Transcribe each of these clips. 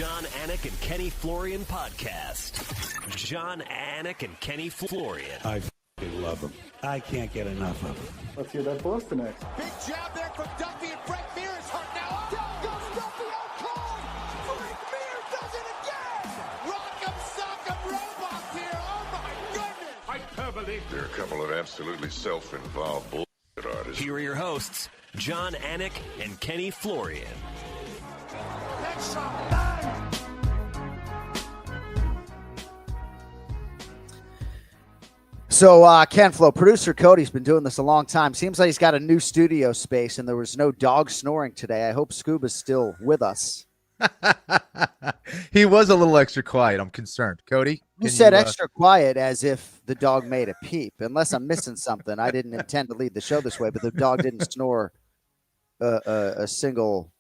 John Anik and Kenny Florian podcast. John Anik and Kenny Florian. I love them. I can't get enough of them. Let's hear that Boston next. Big jab there from Duffy, and Frank Mir is hurt now. Down goes Duffy, out cold. Frank Mir does it again. Rock'em sock'em robots here. Oh my goodness. Hyperbole. There are a couple of absolutely self-involved bullshit artists. Here are your hosts, John Anik and Kenny Florian. Headshot, bang. So, Ken Flo, producer Cody's been doing this a long time. Seems like he's got a new studio space, and there was no dog snoring today. I hope Scuba's still with us. He was a little extra quiet. I'm concerned. Cody? You said extra quiet as if the dog made a peep. Unless I'm missing something. I didn't intend to lead the show this way, but the dog didn't snore a single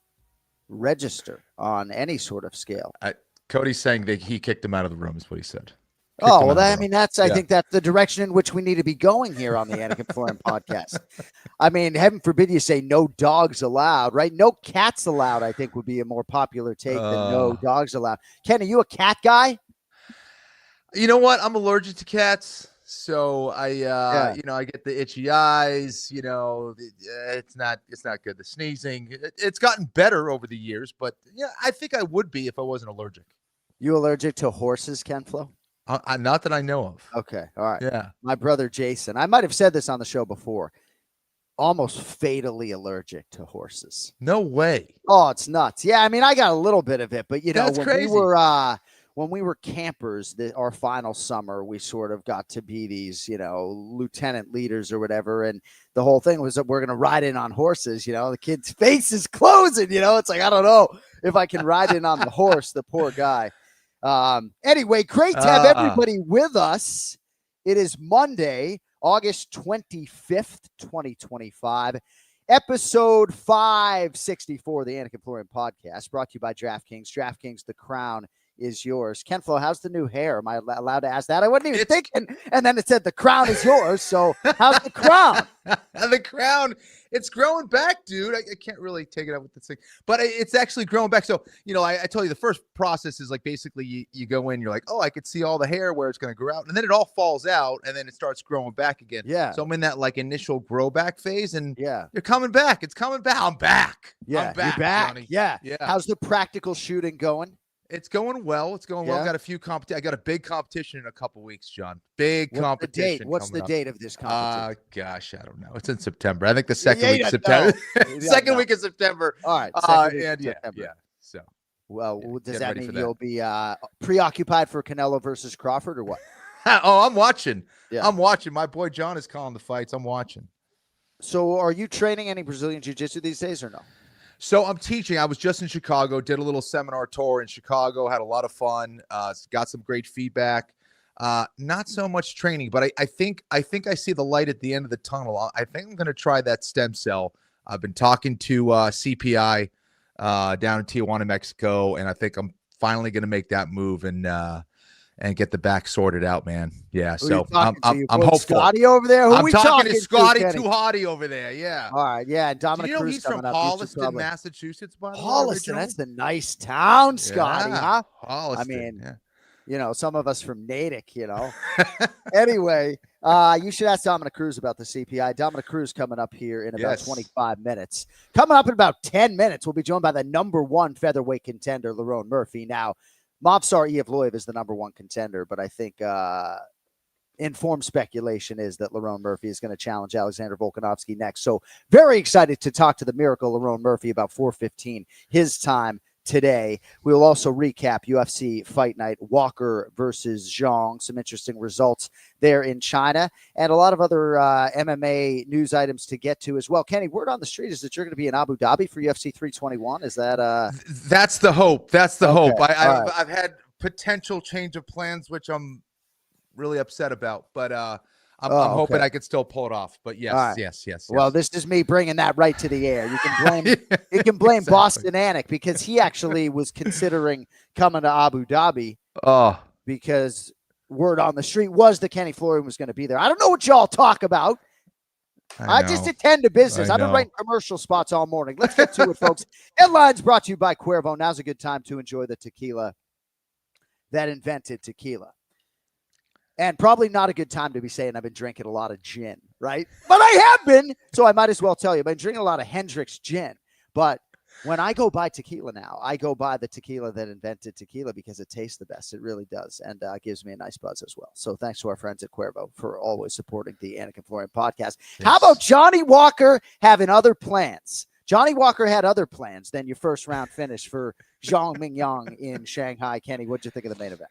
register on any sort of scale. Cody's saying that he kicked him out of the room is what he said. Oh, well, I think that's the direction in which we need to be going here on the Anik and Florian podcast. I mean, heaven forbid you say no dogs allowed, right? No cats allowed, I think, would be a more popular take than no dogs allowed. Ken, are you a cat guy? You know what? I'm allergic to cats. So I get the itchy eyes, it's not good. The sneezing, it's gotten better over the years, but yeah, I think I would be if I wasn't allergic. You allergic to horses, Ken Flo? Not that I know of. Okay. All right. Yeah. My brother, Jason, I might've said this on the show before, almost fatally allergic to horses. No way. Oh, it's nuts. Yeah. I mean, I got a little bit of it, but That's crazy. When we were campers, our final summer, we sort of got to be these, lieutenant leaders or whatever. And the whole thing was that we're going to ride in on horses. The kid's face is closing, it's like, I don't know if I can ride in on the horse, the poor guy. Anyway, great to have everybody with us. It is Monday, August 25th, 2025. Episode 564 of the Anik and Florian podcast, brought to you by DraftKings. DraftKings, the crown is yours. Ken Flo, how's the new hair? Am I allowed to ask that? I wasn't even thinking. And then it said the crown is yours. So how's the crown? The crown, it's growing back, dude. I can't really take it up with this thing, but it's actually growing back. So, I told you the first process is like basically you go in, you're like, oh, I could see all the hair where it's going to grow out. And then it all falls out and then it starts growing back again. Yeah. So I'm in that like initial grow back phase and yeah, you're coming back. It's coming back. I'm back. Yeah. I'm back, you're back. Johnny. Yeah. Yeah. How's the practical shooting going? It's going well. It's going well. Yeah. I got a few I got a big competition in a couple weeks, John. Big competition. What's the date of this competition? Gosh, I don't know. It's in September. I think the second week of September. Second week of September. All right. Yeah. So, well, does that mean that. You'll be preoccupied for Canelo versus Crawford or what? Oh, I'm watching. Yeah. I'm watching. My boy John is calling the fights. I'm watching. So, are you training any Brazilian Jiu-Jitsu these days or no? So I'm teaching. I was just in Chicago, did a little seminar tour in Chicago, had a lot of fun, got some great feedback. Not so much training, but I think I see the light at the end of the tunnel. I think I'm going to try that stem cell. I've been talking to CPI down in Tijuana, Mexico, and I think I'm finally going to make that move and get the back sorted out, man. Yeah, so I'm hopeful. Scotty over there? I'm talking to Scotty Too Hottie over there, yeah. All right, yeah. Dominick Cruz he's from Holliston, Massachusetts, by the way? Holliston, that's the nice town, Scotty, huh? Holliston, I mean, some of us from Natick, Anyway, you should ask Dominick Cruz about the CPI. Dominick Cruz coming up here in about 25 minutes. Coming up in about 10 minutes, we'll be joined by the #1 featherweight contender, Lerone Murphy. Now, Movsar Evloev is the #1 contender, but I think informed speculation is that Lerone Murphy is going to challenge Alexander Volkanovski next. So very excited to talk to the miracle Lerone Murphy about 4:15 his time today. We will also recap UFC Fight Night, Walker versus Zhang, some interesting results there in China, and a lot of other MMA news items to get to as well. Kenny, word on the street is that you're going to be in Abu Dhabi for UFC 321. Is that That's the hope. That's the hope. Right. I've had potential change of plans, which I'm really upset about, but I'm hoping I could still pull it off. But yes, right. yes. Well, this is me bringing that right to the air. You can blame Exactly. Boston Anik because he actually was considering coming to Abu Dhabi. Because word on the street was that Kenny Florian was going to be there. I don't know what y'all talk about. I just attend to business. I've been writing commercial spots all morning. Let's get to it, folks. Headlines brought to you by Cuervo. Now's a good time to enjoy the tequila that invented tequila. And probably not a good time to be saying I've been drinking a lot of gin, right? But I have been, so I might as well tell you. I've been drinking a lot of Hendrick's gin. But when I go buy tequila now, I go buy the tequila that invented tequila because it tastes the best. It really does, and gives me a nice buzz as well. So thanks to our friends at Cuervo for always supporting the Anik Florian podcast. Yes. How about Johnny Walker having other plans? Johnny Walker had other plans than your first round finish for Zhang Mingyang in Shanghai. Kenny, what'd you think of the main event?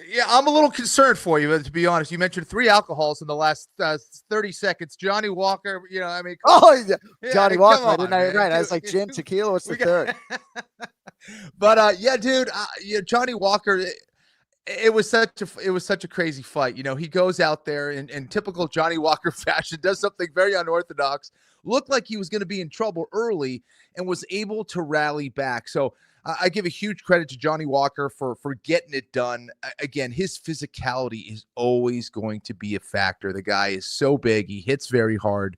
Yeah, I'm a little concerned for you, to be honest. You mentioned 3 alcohols in the last 30 seconds. Johnny Walker, Johnny Walker. I didn't know, right. I was like, gin, tequila, what's the third? But dude, Johnny Walker, it was such a crazy fight. He goes out there in typical Johnny Walker fashion, does something very unorthodox, looked like he was going to be in trouble early, and was able to rally back. So I give a huge credit to Johnny Walker for getting it done. Again, his physicality is always going to be a factor. The guy is so big. He hits very hard.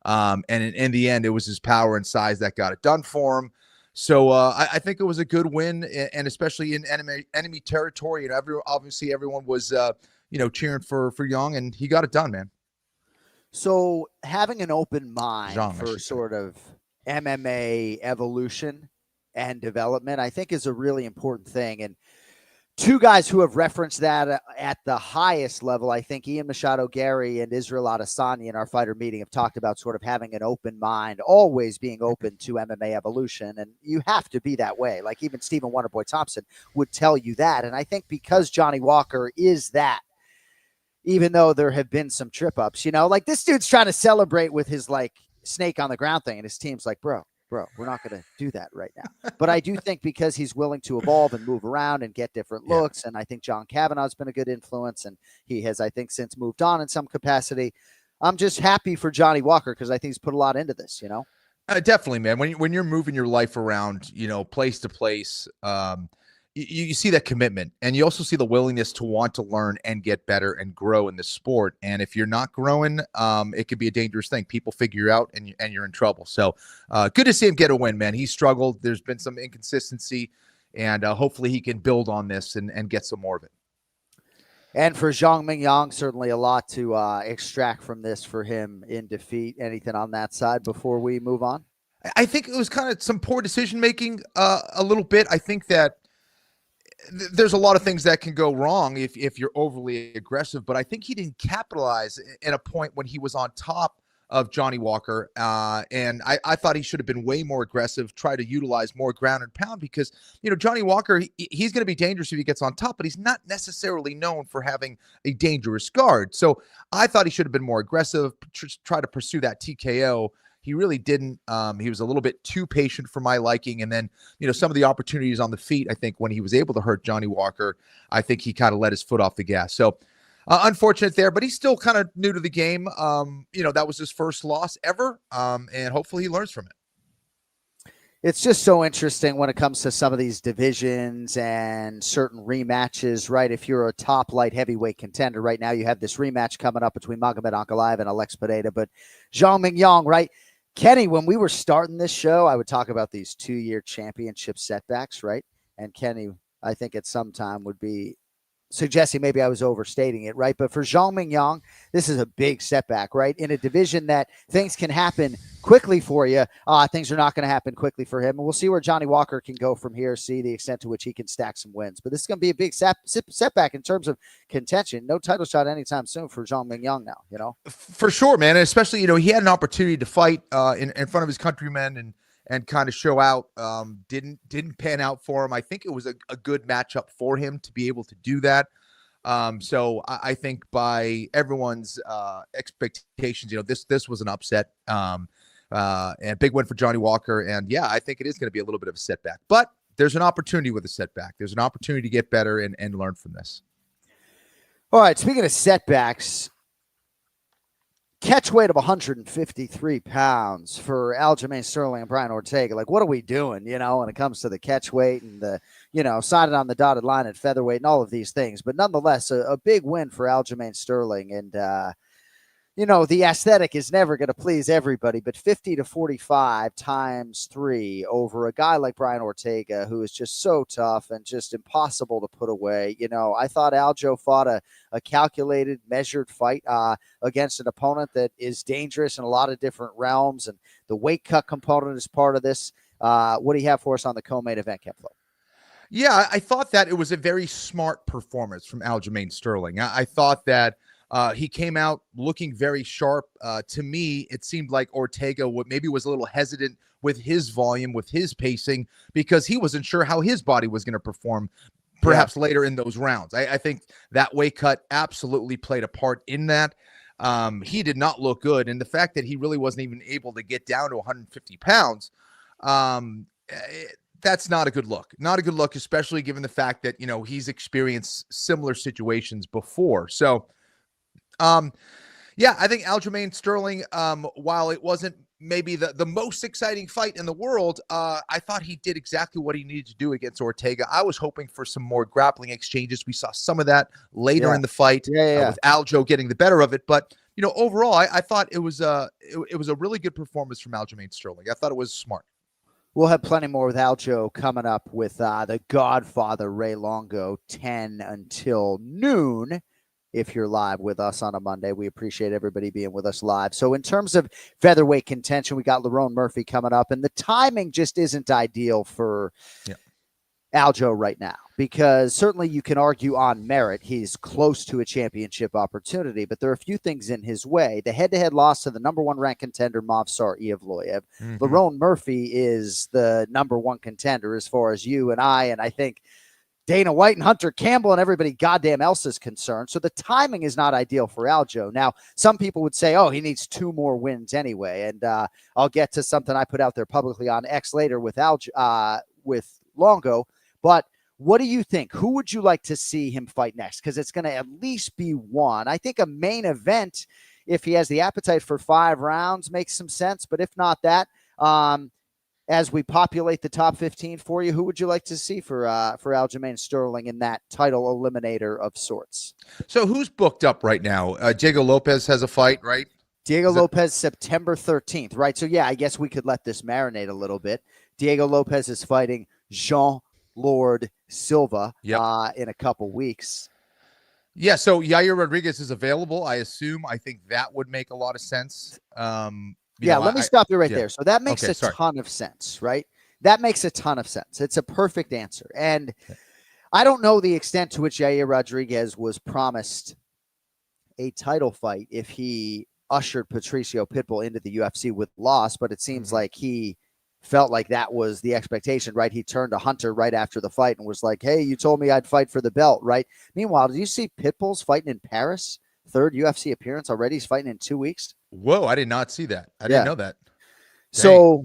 And in the end, it was his power and size that got it done for him. So I think it was a good win, and especially in enemy territory. And obviously everyone was, cheering for Young, and he got it done, man. So having an open mind for sort of MMA evolution and development, I think, is a really important thing. And two guys who have referenced that at the highest level, I think Ian Machado Gary and Israel Adesanya in our fighter meeting have talked about sort of having an open mind, always being open to MMA evolution. And you have to be that way. Like even Stephen Wonderboy Thompson would tell you that. And I think because Johnny Walker is that, even though there have been some trip ups, like this dude's trying to celebrate with his like snake on the ground thing. And his team's like, bro, we're not going to do that right now. But I do think because he's willing to evolve and move around and get different looks, and I think John Kavanaugh's been a good influence, and he has, I think, since moved on in some capacity. I'm just happy for Johnny Walker because I think he's put a lot into this, Definitely, man. When you're moving your life around, place to place, you see that commitment, and you also see the willingness to want to learn and get better and grow in this sport. And if you're not growing, it could be a dangerous thing. People figure you out, and you're in trouble. So good to see him get a win, man. He struggled. There's been some inconsistency, and hopefully he can build on this and get some more of it. And for Zhang Mingyang, certainly a lot to extract from this for him in defeat. Anything on that side before we move on? I think it was kind of some poor decision-making a little bit. I think that there's a lot of things that can go wrong if you're overly aggressive, but I think he didn't capitalize at a point when he was on top of Johnny Walker. And I thought he should have been way more aggressive, try to utilize more ground and pound because, Johnny Walker, he's going to be dangerous if he gets on top, but he's not necessarily known for having a dangerous guard. So I thought he should have been more aggressive, try to pursue that TKO. He really didn't. He was a little bit too patient for my liking. And then, some of the opportunities on the feet, I think when he was able to hurt Johnny Walker, I think he kind of let his foot off the gas. So unfortunate there, but he's still kind of new to the game. That was his first loss ever. And hopefully he learns from it. It's just so interesting when it comes to some of these divisions and certain rematches, right? If you're a top light heavyweight contender right now, you have this rematch coming up between Magomed Ankalaev and Alex Pineda, but Zhang Mingyang, right? Kenny, when we were starting this show, I would talk about these 2-year championship setbacks, right? And Kenny, I think at some time would be suggesting maybe I was overstating it, right? But for Zhang Mingyang, this is a big setback, right? In a division that things can happen quickly for you, things are not going to happen quickly for him. And we'll see where Johnny Walker can go from here, see the extent to which he can stack some wins. But this is going to be a big setback in terms of contention. No title shot anytime soon for Zhang Mingyang now, For sure, man. And especially, he had an opportunity to fight in front of his countrymen and kind of show out. Didn't pan out for him. I think it was a good matchup for him to be able to do that. So I think by everyone's expectations, this was an upset and a big win for Johnny Walker. And yeah, I think it is going to be a little bit of a setback, but there's an opportunity with a setback. There's an opportunity to get better and learn from this. All right. Speaking of setbacks, catch weight of 153 pounds for Aljamain Sterling and Brian Ortega. Like, what are we doing, when it comes to the catch weight and the, signing on the dotted line at featherweight and all of these things. But nonetheless, a big win for Aljamain Sterling. And, the aesthetic is never going to please everybody, but 50 to 45 times 3 over a guy like Brian Ortega, who is just so tough and just impossible to put away. I thought Aljo fought a calculated, measured fight against an opponent that is dangerous in a lot of different realms, and the weight cut component is part of this. What do you have for us on the co-main event, Ken Flo? Yeah, I thought that it was a very smart performance from Aljamain Sterling. I thought that he came out looking very sharp. To me, it seemed like Ortega maybe was a little hesitant with his volume, with his pacing, because he wasn't sure how his body was going to perform perhaps later in those rounds. I think that weight cut absolutely played a part in that. He did not look good. And the fact that he really wasn't even able to get down to 150 pounds, that's not a good look. Not a good look, especially given the fact that, he's experienced similar situations before. So, I think Aljamain Sterling, while it wasn't maybe the most exciting fight in the world, I thought he did exactly what he needed to do against Ortega. I was hoping for some more grappling exchanges. We saw some of that later in the fight with Aljo getting the better of it. But, overall, I thought it was a really good performance from Aljamain Sterling. I thought it was smart. We'll have plenty more with Aljo coming up with the Godfather, Ray Longo, 10 until noon. If you're live with us on a Monday, we appreciate everybody being with us live. So in terms of featherweight contention, we got Lerone Murphy coming up, and the timing just isn't ideal for Aljo right now, because certainly you can argue on merit he's close to a championship opportunity, but there are a few things in his way. The head-to-head loss to the number 1 ranked contender, Movsar Evloev. Lerone Murphy is the number 1 contender as far as you and I think Dana White and Hunter Campbell and everybody goddamn else is concerned. So the timing is not ideal for Aljo. Now, some people would say, he needs 2 more wins anyway. And I'll get to something I put out there publicly on X later with with Longo. But what do you think? Who would you like to see him fight next? Because it's going to at least be one. I think a main event, if he has the appetite for 5 rounds, makes some sense. But if not that, as we populate the top 15 for you, who would you like to see for Aljamain Sterling in that title eliminator of sorts? So who's booked up right now? Diego Lopez has a fight, right? Diego Lopez, September 13th, right? So, I guess we could let this marinate a little bit. Diego Lopez is fighting Jean Lord Silva in a couple weeks. Yeah, so Yair Rodriguez is available, I assume. I think that would make a lot of sense. Let me stop you right there. So that makes a ton of sense, right? That makes a ton of sense. It's a perfect answer. And I don't know the extent to which Yair Rodriguez was promised a title fight if he ushered Patricio Pitbull into the UFC with loss, but it seems like he felt like that was the expectation, right? He turned to Hunter right after the fight and was like, hey, you told me I'd fight for the belt, right? Meanwhile, did you see Pitbull's fighting in Paris? 3rd UFC appearance already. He's fighting in 2 weeks. Whoa, I did not see that. I didn't know that. So,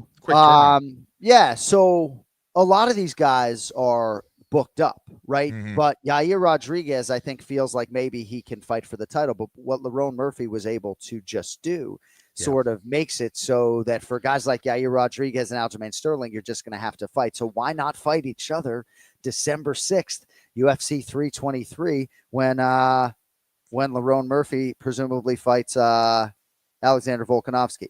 so a lot of these guys are booked up, right? But Yair Rodriguez, I think, feels like maybe he can fight for the title. But what Lerone Murphy was able to just do sort of makes it so that for guys like Yair Rodriguez and Aljamain Sterling, you're just going to have to fight. So why not fight each other December 6th, UFC 323, when Lerone Murphy presumably fights Alexander Volkanovski.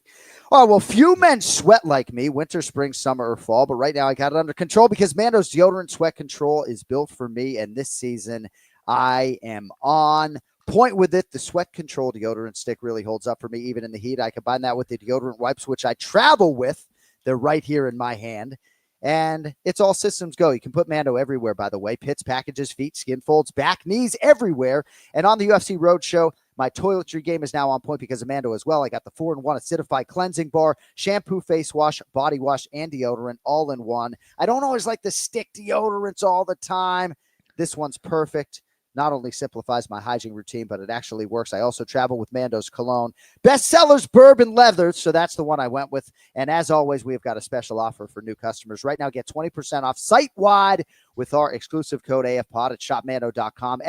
All right, well, few men sweat like me, winter, spring, summer, or fall, but right now I got it under control because Mando's deodorant sweat control is built for me, and this season I am on point with it. The sweat control deodorant stick really holds up for me even in the heat. I combine that with the deodorant wipes, which I travel with. They're right here in my hand. And it's all systems go. You can put Mando everywhere, by the way. Pits, packages, feet, skin folds, back, knees, everywhere. And on the UFC Roadshow, my toiletry game is now on point because of Mando as well. I got the 4-in-1 acidified cleansing bar, shampoo, face wash, body wash, and deodorant all in one. I don't always like the stick deodorants all the time. This one's perfect. Not only simplifies my hygiene routine, but it actually works. I also travel with Mando's cologne. Bestsellers, bourbon leather. So that's the one I went with. And as always, we've got a special offer for new customers. Right now, get 20% off site-wide with our exclusive code AFPOD at shopmando.com,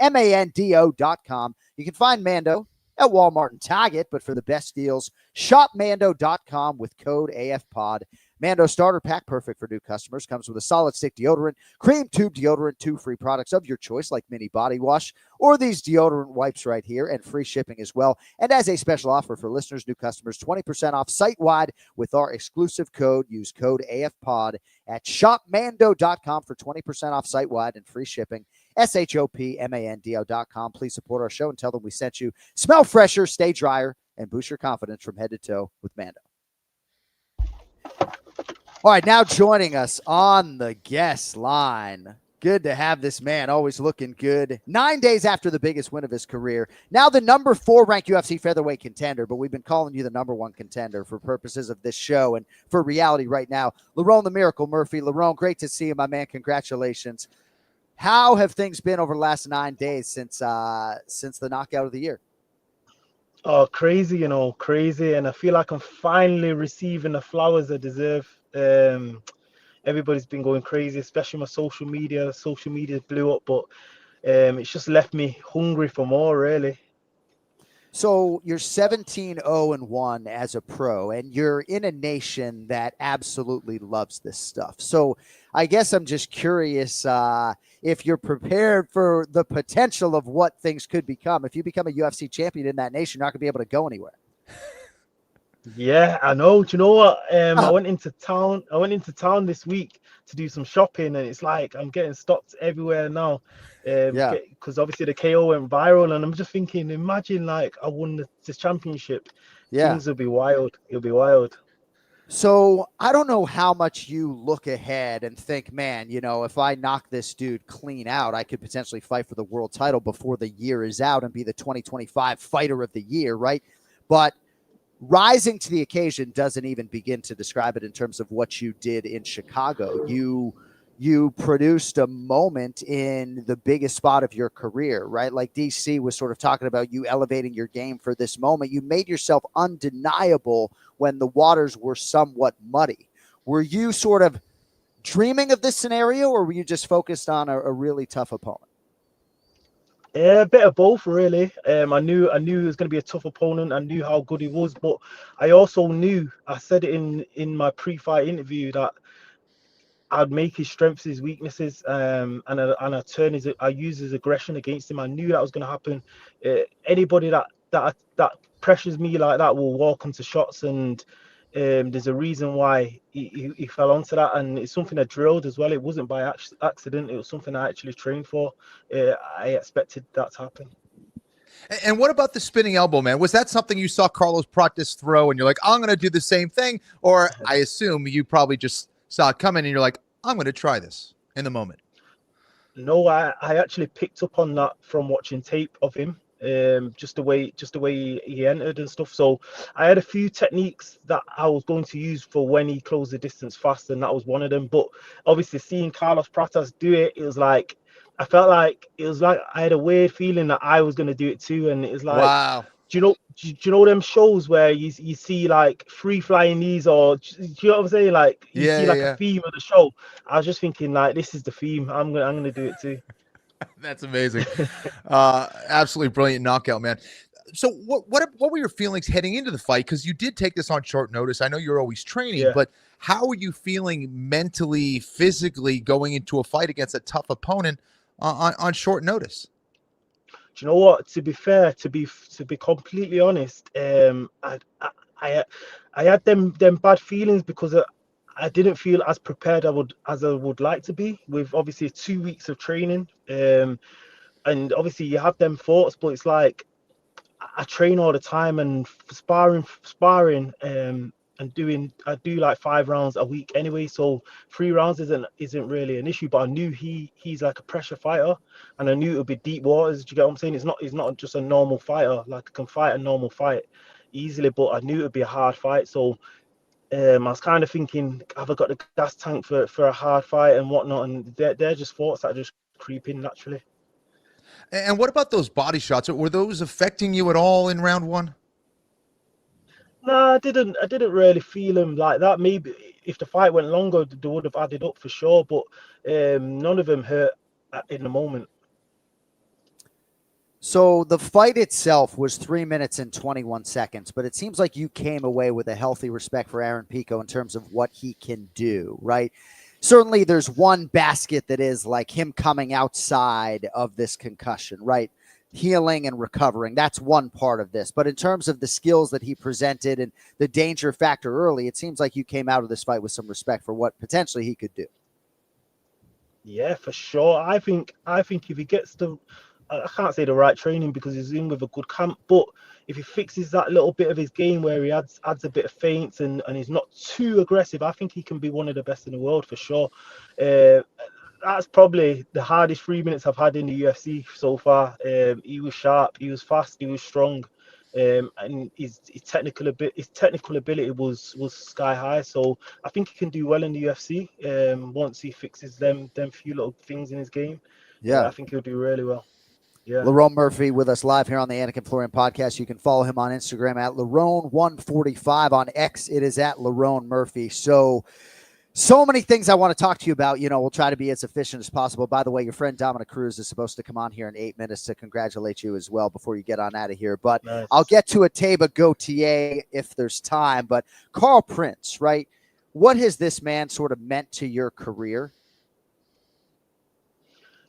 shopmando.com. You can find Mando at Walmart and Target, but for the best deals, shopmando.com with code AFPOD. Mando Starter Pack, perfect for new customers, comes with a solid stick deodorant, cream tube deodorant, 2 free products of your choice like mini body wash or these deodorant wipes right here, and free shipping as well. And as a special offer for listeners, new customers, 20% off site-wide with our exclusive code. Use code AFPOD at shopmando.com for 20% off site-wide and free shipping. SHOPMANDO.com. Please support our show and tell them we sent you. Smell fresher, stay drier, and boost your confidence from head to toe with Mando. All right, now joining us on the guest line. Good to have this man, always looking good. 9 days after the biggest win of his career. Now the number 4 ranked UFC featherweight contender, but we've been calling you the number 1 contender for purposes of this show and for reality right now. Lerone the Miracle Murphy. Lerone, great to see you, my man. Congratulations. How have things been over the last 9 days since the knockout of the year? Oh, crazy, crazy. And I feel like I'm finally receiving the flowers I deserve. Everybody's been going crazy, especially my social media. Social media blew up, but it's just left me hungry for more, really. So you're 17-0-1 as a pro, and you're in a nation that absolutely loves this stuff. So I guess I'm just curious if you're prepared for the potential of what things could become. If you become a UFC champion in that nation, you're not going to be able to go anywhere. Yeah, I know. Do you know what? I went into town this week to do some shopping, and it's like I'm getting stopped everywhere now. Because obviously the KO went viral, and I'm just thinking, imagine like I won this championship. Yeah, things will be wild. It'll be wild. So I don't know how much you look ahead and think, man, if I knock this dude clean out, I could potentially fight for the world title before the year is out and be the 2025 fighter of the year, right? But rising to the occasion doesn't even begin to describe it in terms of what you did in Chicago. You produced a moment in the biggest spot of your career, right? Like DC was sort of talking about you elevating your game for this moment. You made yourself undeniable when the waters were somewhat muddy. Were you sort of dreaming of this scenario, or were you just focused on a really tough opponent? Yeah, a bit of both, really. I knew it was going to be a tough opponent. I knew how good he was, but I also knew, I said it in my pre-fight interview, that I'd make his strengths his weaknesses, and I use his aggression against him. I knew that was going to happen. Anybody that pressures me like that will walk into shots, and there's a reason why he fell onto that, and it's something I drilled as well. It wasn't by accident. It was something I actually trained for. I expected that to happen. And what about the spinning elbow, man? Was that something you saw Carlos practice throw and you're like, I'm going to do the same thing? Or I assume you probably just saw it coming and you're like, I'm going to try this in the moment? No, I actually picked up on that from watching tape of him. Just the way he entered and stuff. So I had a few techniques that I was going to use for when he closed the distance fast, and that was one of them. But obviously seeing Carlos Pratas do it, it was like I had a weird feeling that I was going to do it too. And it was like, wow. Do you know them shows where you see like free flying knees, or do you know what I'm saying? Like you see a theme of the show. I was just thinking like, this is the theme. I'm gonna do it too. That's amazing. Absolutely brilliant knockout, man. So what were your feelings heading into the fight? Because you did take this on short notice. I know you're always training, but how are you feeling mentally, physically going into a fight against a tough opponent on short notice? Do you know what? To be fair, to be completely honest, I had them bad feelings because I didn't feel as prepared as I would like to be, with obviously 2 weeks of training, and obviously you have them thoughts, but it's like I train all the time and sparring, and I do like 5 rounds a week anyway, so 3 rounds isn't really an issue. But I knew he's like a pressure fighter, and I knew it would be deep waters. Do you get what I'm saying? He's not just a normal fighter. Like I can fight a normal fight easily, but I knew it would be a hard fight. So I was kind of thinking, have I got the gas tank for a hard fight and whatnot? And they're just thoughts that just creep in naturally. And what about those body shots? Were those affecting you at all in round 1? No, I didn't really feel him like that. Maybe if the fight went longer, they would have added up for sure. But none of them hurt in the moment. So the fight itself was 3 minutes and 21 seconds, but it seems like you came away with a healthy respect for Aaron Pico in terms of what he can do, right? Certainly there's one basket that is like him coming outside of this concussion, right? Healing and recovering. That's one part of this. But in terms of the skills that he presented and the danger factor early, it seems like you came out of this fight with some respect for what potentially he could do. Yeah, for sure. I think if he gets I can't say the right training because he's in with a good camp, but if he fixes that little bit of his game where he adds a bit of feints and he's not too aggressive, I think he can be one of the best in the world for sure. That's probably the hardest 3 minutes I've had in the UFC so far. He was sharp, he was fast, he was strong, and his technical ability was sky high. So I think he can do well in the UFC once he fixes them few little things in his game. Yeah, I think he'll do really well. Yeah. Lerone Murphy with us live here on the Anik Florian podcast. You can follow him on Instagram at Lerone145. On X, it is at Lerone Murphy. So many things I want to talk to you about. We'll try to be as efficient as possible. By the way, your friend Dominick Cruz is supposed to come on here in 8 minutes to congratulate you as well before you get on out of here. But nice. I'll get to a Taba Gautier if there's time. But Carl Prince, right? What has this man sort of meant to your career?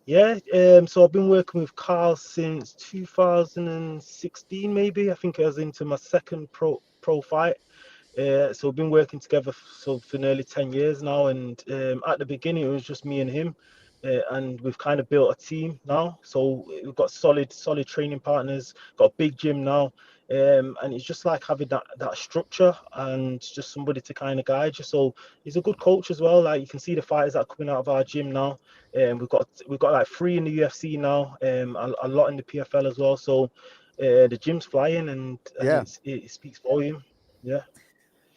Yeah, so I've been working with Carl since 2016, maybe. I think I was into my second pro fight. So we've been working together for nearly 10 years now. And at the beginning, it was just me and him. And we've kind of built a team now. So we've got solid training partners, got a big gym now. And it's just like having that structure and just somebody to kind of guide you. So he's a good coach as well. Like you can see the fighters that are coming out of our gym now. We've got like 3 in the UFC now, a lot in the PFL as well. So the gym's flying and it speaks volume. Yeah.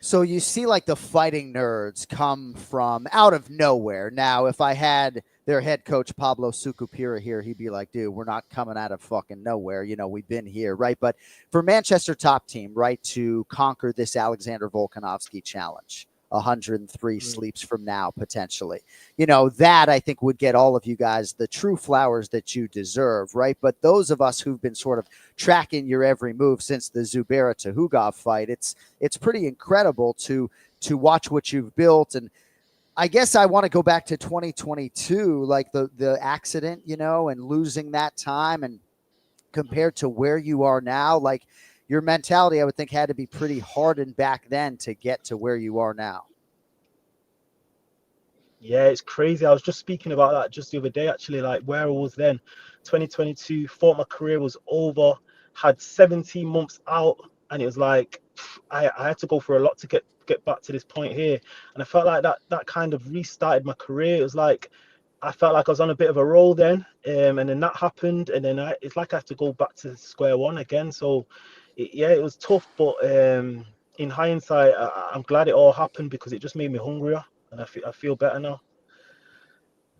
So you see like the fighting nerds come from out of nowhere. Now, if I had their head coach, Pablo Sucupira here, he'd be like, dude, we're not coming out of fucking nowhere. We've been here, right? But for Manchester Top Team, right, to conquer this Alexander Volkanovski challenge, 103 sleeps from now, potentially, that I think would get all of you guys the true flowers that you deserve, right? But those of us who've been sort of tracking your every move since the Zubaira to Hugov fight, it's pretty incredible to watch what you've built. And I guess I want to go back to 2022, like the accident, and losing that time, and compared to where you are now, like your mentality, I would think, had to be pretty hardened back then to get to where you are now. Yeah, it's crazy. I was just speaking about that just the other day, actually, like where I was then. 2022, thought my career was over, had 17 months out, and it was like I had to go for a lot to get back to this point here. And I felt like that kind of restarted my career. It was like I felt like I was on a bit of a roll then, and then that happened, and then it's like I have to go back to square one again. So it was tough, but in hindsight, I'm glad it all happened because it just made me hungrier, and I feel better now.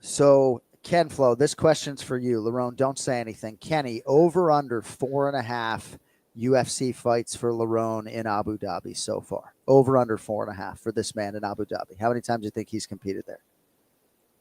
So Ken Flo, this question's for you. Lerone, don't say anything. Kenny, over under 4.5 UFC fights for Lerone in Abu Dhabi so far. Over under 4.5 for this man in Abu Dhabi. How many times do you think he's competed there?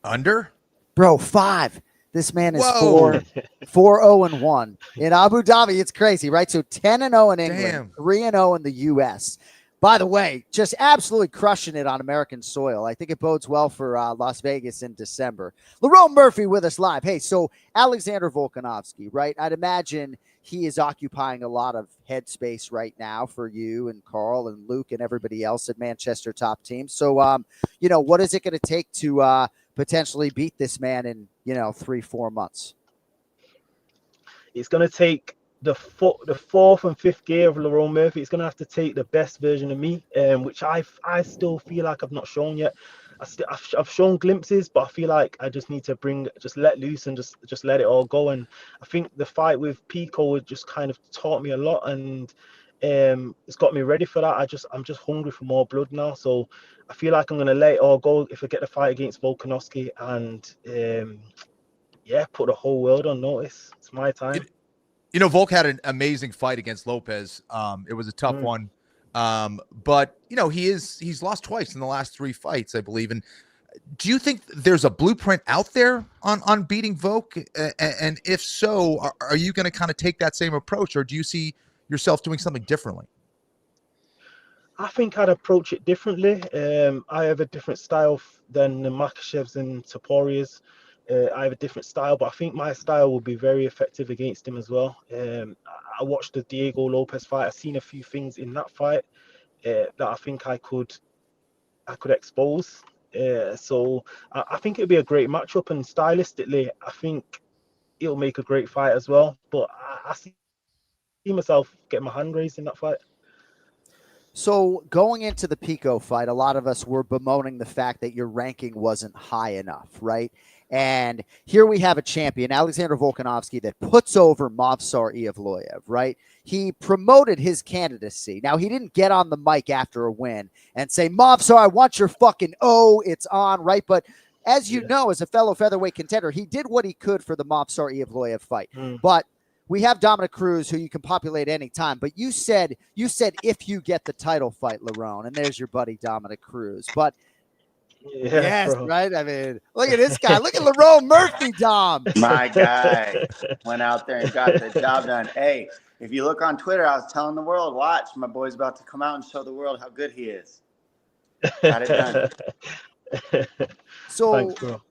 Under? Bro, 5. This man is 4-0-1 in Abu Dhabi. It's crazy, right? So 10-0 in England, 3-0 in the US. By the way, just absolutely crushing it on American soil. I think it bodes well for Las Vegas in December. Lerone Murphy with us live. Hey, so Alexander Volkanovski, right? I'd imagine he is occupying a lot of headspace right now for you and Carl and Luke and everybody else at Manchester Top Team. So, what is it going to take to potentially beat this man in 3-4 months? It's going to take the 4th and 5th gear of Lerone Murphy. It's going to have to take the best version of me, which I still feel like I've not shown yet. I've shown glimpses, but I feel like I just need to just let loose and just let it all go. And I think the fight with Pico just kind of taught me a lot, and it's got me ready for that. I'm just hungry for more blood now. So I feel like I'm going to let it all go if I get the fight against Volkanovski, and put the whole world on notice. It's my time. Volk had an amazing fight against Lopez. It was a tough one. But he's lost twice in the last 3 fights, I believe. And do you think there's a blueprint out there on beating Volk? And if so, are you going to kind of take that same approach, or do you see yourself doing something differently? I think I'd approach it differently. I have a different style than the Makhachevs and Toporias. I have a different style, but I think my style will be very effective against him as well. I watched the Diego Lopez fight. I've seen a few things in that fight that I think I could expose. So I think it'll be a great matchup, and stylistically, I think it'll make a great fight as well. But I see myself getting my hand raised in that fight. So going into the Pico fight, a lot of us were bemoaning the fact that your ranking wasn't high enough, right? And here we have a champion, Alexander Volkanovski, that puts over Movsar Evloev, right? He promoted his candidacy. Now, he didn't get on the mic after a win and say, Movsar, I want your fucking it's on, right? But as you know, as a fellow featherweight contender, he did what he could for the Movsar Evloev fight. But we have Dominick Cruz, who you can populate any time. But you said if you get the title fight, Lerone, and there's your buddy Dominick Cruz. But yes, bro. Right? I mean, look at this guy. Look at Lerone Murphy, Dom. My guy went out there and got the job done. Hey, if you look on Twitter, I was telling the world, watch, my boy's about to come out and show the world how good he is. Got it done. So, thanks, bro.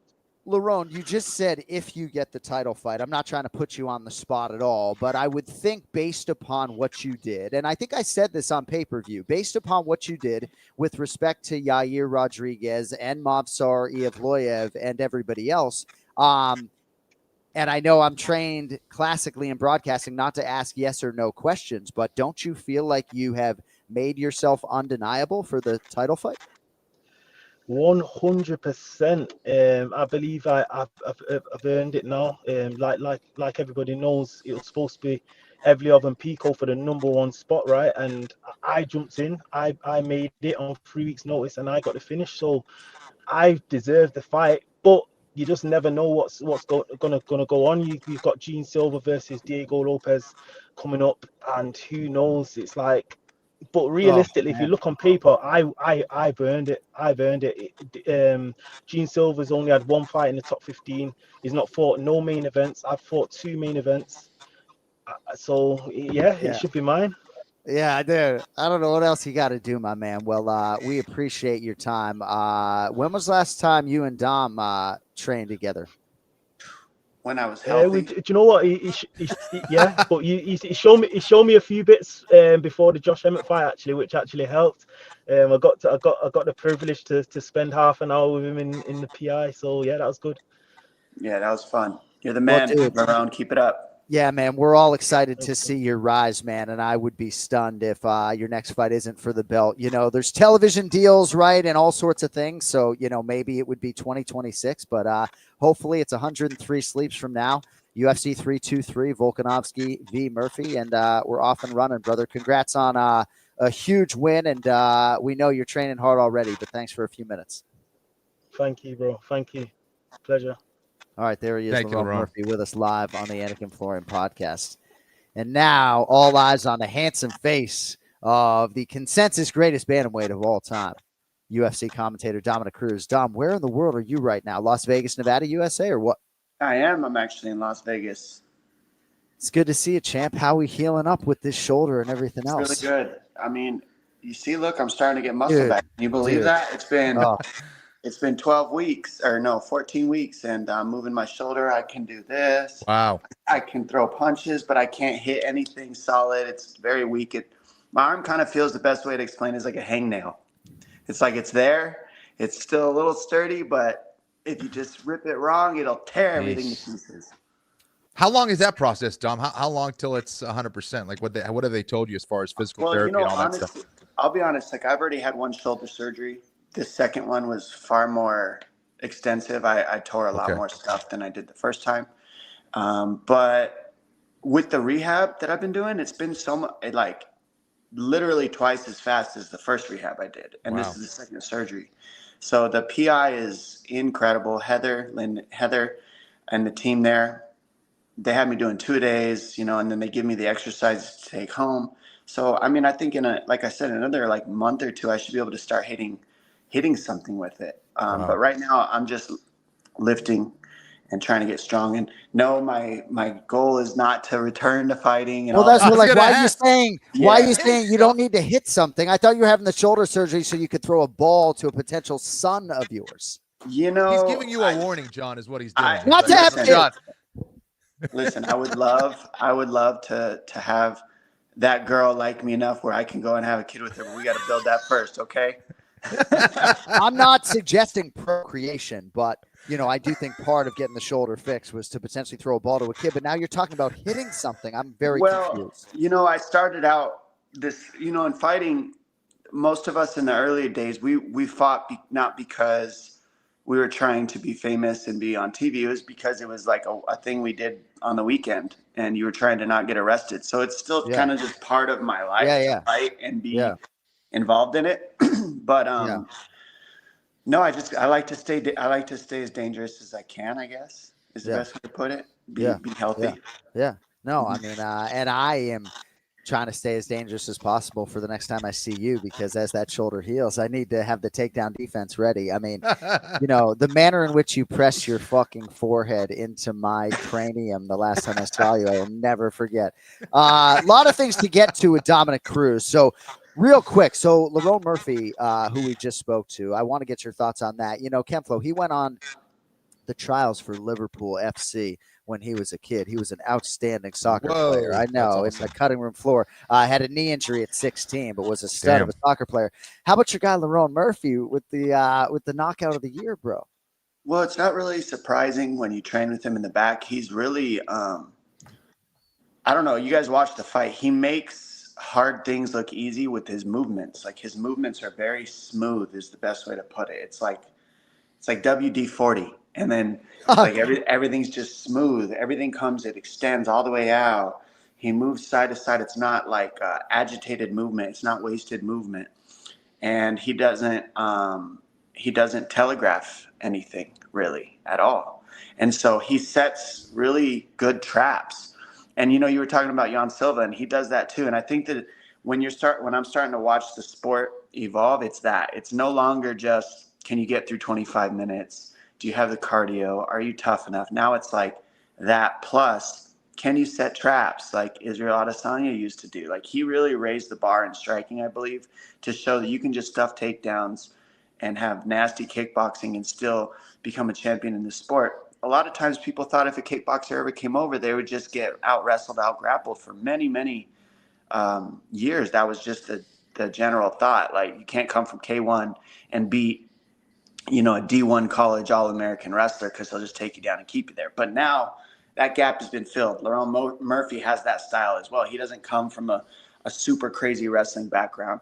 Lerone, you just said if you get the title fight. I'm not trying to put you on the spot at all, but I would think based upon what you did, and I think I said this on pay-per-view, based upon what you did with respect to Yair Rodriguez and Movsar Evloev and everybody else, and I know I'm trained classically in broadcasting not to ask yes or no questions, but don't you feel like you have made yourself undeniable for the title fight? 100%. I believe I've earned it now. Like everybody knows, it was supposed to be Evloev and Pico for the #1 spot, right? And I jumped in. I made it on 3 weeks' notice, and I got the finish. So I deserved the fight, but you just never know what's gonna go on. You've got Gene Silva versus Diego Lopez coming up, and who knows? It's like. But realistically, if you look on paper, I've earned it. Gene Silva's only had one fight in the top 15. He's not fought no main events. I've fought 2 main events. So it should be mine. Yeah, I do. I don't know what else you got to do, my man. Well, we appreciate your time. When was the last time you and Dom trained together? When I was healthy. Do you know what? But he showed me a few bits before the Josh Emmett fight actually, which actually helped. I got the privilege to spend half an hour with him in the PI. So yeah, that was good. Yeah, that was fun. You're the man, Lerone. Keep it up. Yeah, man, we're all excited to see your rise, man, and I would be stunned if your next fight isn't for the belt. You know, there's television deals, right, and all sorts of things, so, you know, maybe it would be 2026, but hopefully it's 103 sleeps from now. UFC 323, Volkanovski v. Murphy, and we're off and running, brother. Congrats on a huge win, and we know you're training hard already, but thanks for a few minutes. Thank you, bro. Thank you. Pleasure. All right, there he is, Lerone Murphy, with us live on the Anik Florian podcast. And now, all eyes on the handsome face of the consensus greatest bantamweight of all time, UFC commentator Dominick Cruz. Dom, where in the world are you right now? Las Vegas, Nevada, USA, or what? I am. I'm actually in Las Vegas. It's good to see you, champ. How are we healing up with this shoulder and everything else? It's really good. I mean, you see, look, I'm starting to get muscle back. Can you believe that? It's been 12 weeks, or no, 14 weeks, and I'm moving my shoulder. I can do this. Wow. I can throw punches, but I can't hit anything solid. It's very weak. My arm kind of feels, the best way to explain it is like a hangnail. It's like it's there. It's still a little sturdy, but if you just rip it wrong, it'll tear everything to pieces. How long is that process, Dom? How long till it's 100%? Like what have they told you as far as physical therapy and all that stuff? I'll be honest. Like I've already had one shoulder surgery. The second one was far more extensive. I tore a lot more stuff than I did the first time. But with the rehab that I've been doing, it's been so much, like literally twice as fast as the first rehab I did. And this is the second surgery. So the PI is incredible. Heather and the team there, they had me doing 2 days, you know, and then they give me the exercises to take home. So, I mean, I think like I said, another like month or two, I should be able to start hitting hitting something with it. But right now I'm just lifting and trying to get strong. And no, my goal is not to return to fighting. And well, all that's that. what, like, why are you saying? Why are you Yeah. saying you don't need to hit something? I thought you were having the shoulder surgery so you could throw a ball to a potential son of yours. You know, He's giving you a warning, John, is what he's doing. Not to have John. Listen, I would love to have that girl like me enough where I can go and have a kid with her, but we got to build that first, okay? I'm not suggesting procreation, but you know, I do think part of getting the shoulder fixed was to potentially throw a ball to a kid. But now you're talking about hitting something. I'm very confused. You know, I started out this, you know, in fighting. Most of us in the earlier days, we fought not because we were trying to be famous and be on TV. It was because it was like a thing we did on the weekend, and you were trying to not get arrested. So it's still kind of just part of my life to fight and be involved in it. But no, I like to stay as dangerous as I can, I guess, is the best way to put it. Be healthy. No, I mean, and I am trying to stay as dangerous as possible for the next time I see you, because as that shoulder heals, I need to have the takedown defense ready. I mean, you know, the manner in which you press your fucking forehead into my cranium the last time I saw you, I will never forget. A lot of things to get to with Dominick Cruz. So real quick, so Lerone Murphy, who we just spoke to, I want to get your thoughts on that. You know, Kenflo, he went on the trials for Liverpool FC when he was a kid. He was an outstanding soccer player. I know, in the cutting room floor. Had a knee injury at 16, but was a stud of a soccer player. How about your guy Lerone Murphy with the knockout of the year, bro? Well, it's not really surprising when you train with him in the back. He's really, I don't know. You guys watch the fight. He makes hard things look easy with his movements. Like, his movements are very smooth is the best way to put it. It's like WD-40. And then like everything's just smooth. Everything comes, it extends all the way out. He moves side to side. It's not like agitated movement. It's not wasted movement. And he doesn't telegraph anything really at all. And so he sets really good traps. And, you know, you were talking about Jan Silva, and he does that too. And I think that when I'm starting to watch the sport evolve, it's that. It's no longer just, can you get through 25 minutes? Do you have the cardio? Are you tough enough? Now it's like that plus, can you set traps like Israel Adesanya used to do? Like, he really raised the bar in striking, I believe, to show that you can just stuff takedowns and have nasty kickboxing and still become a champion in the sport. A lot of times people thought if a kickboxer ever came over, they would just get out-wrestled, out-grappled for many, many years. That was just the general thought. Like, you can't come from K1 and beat, you know, a D1 college All-American wrestler because he'll just take you down and keep you there. But now that gap has been filled. Lerone Murphy has that style as well. He doesn't come from a super crazy wrestling background,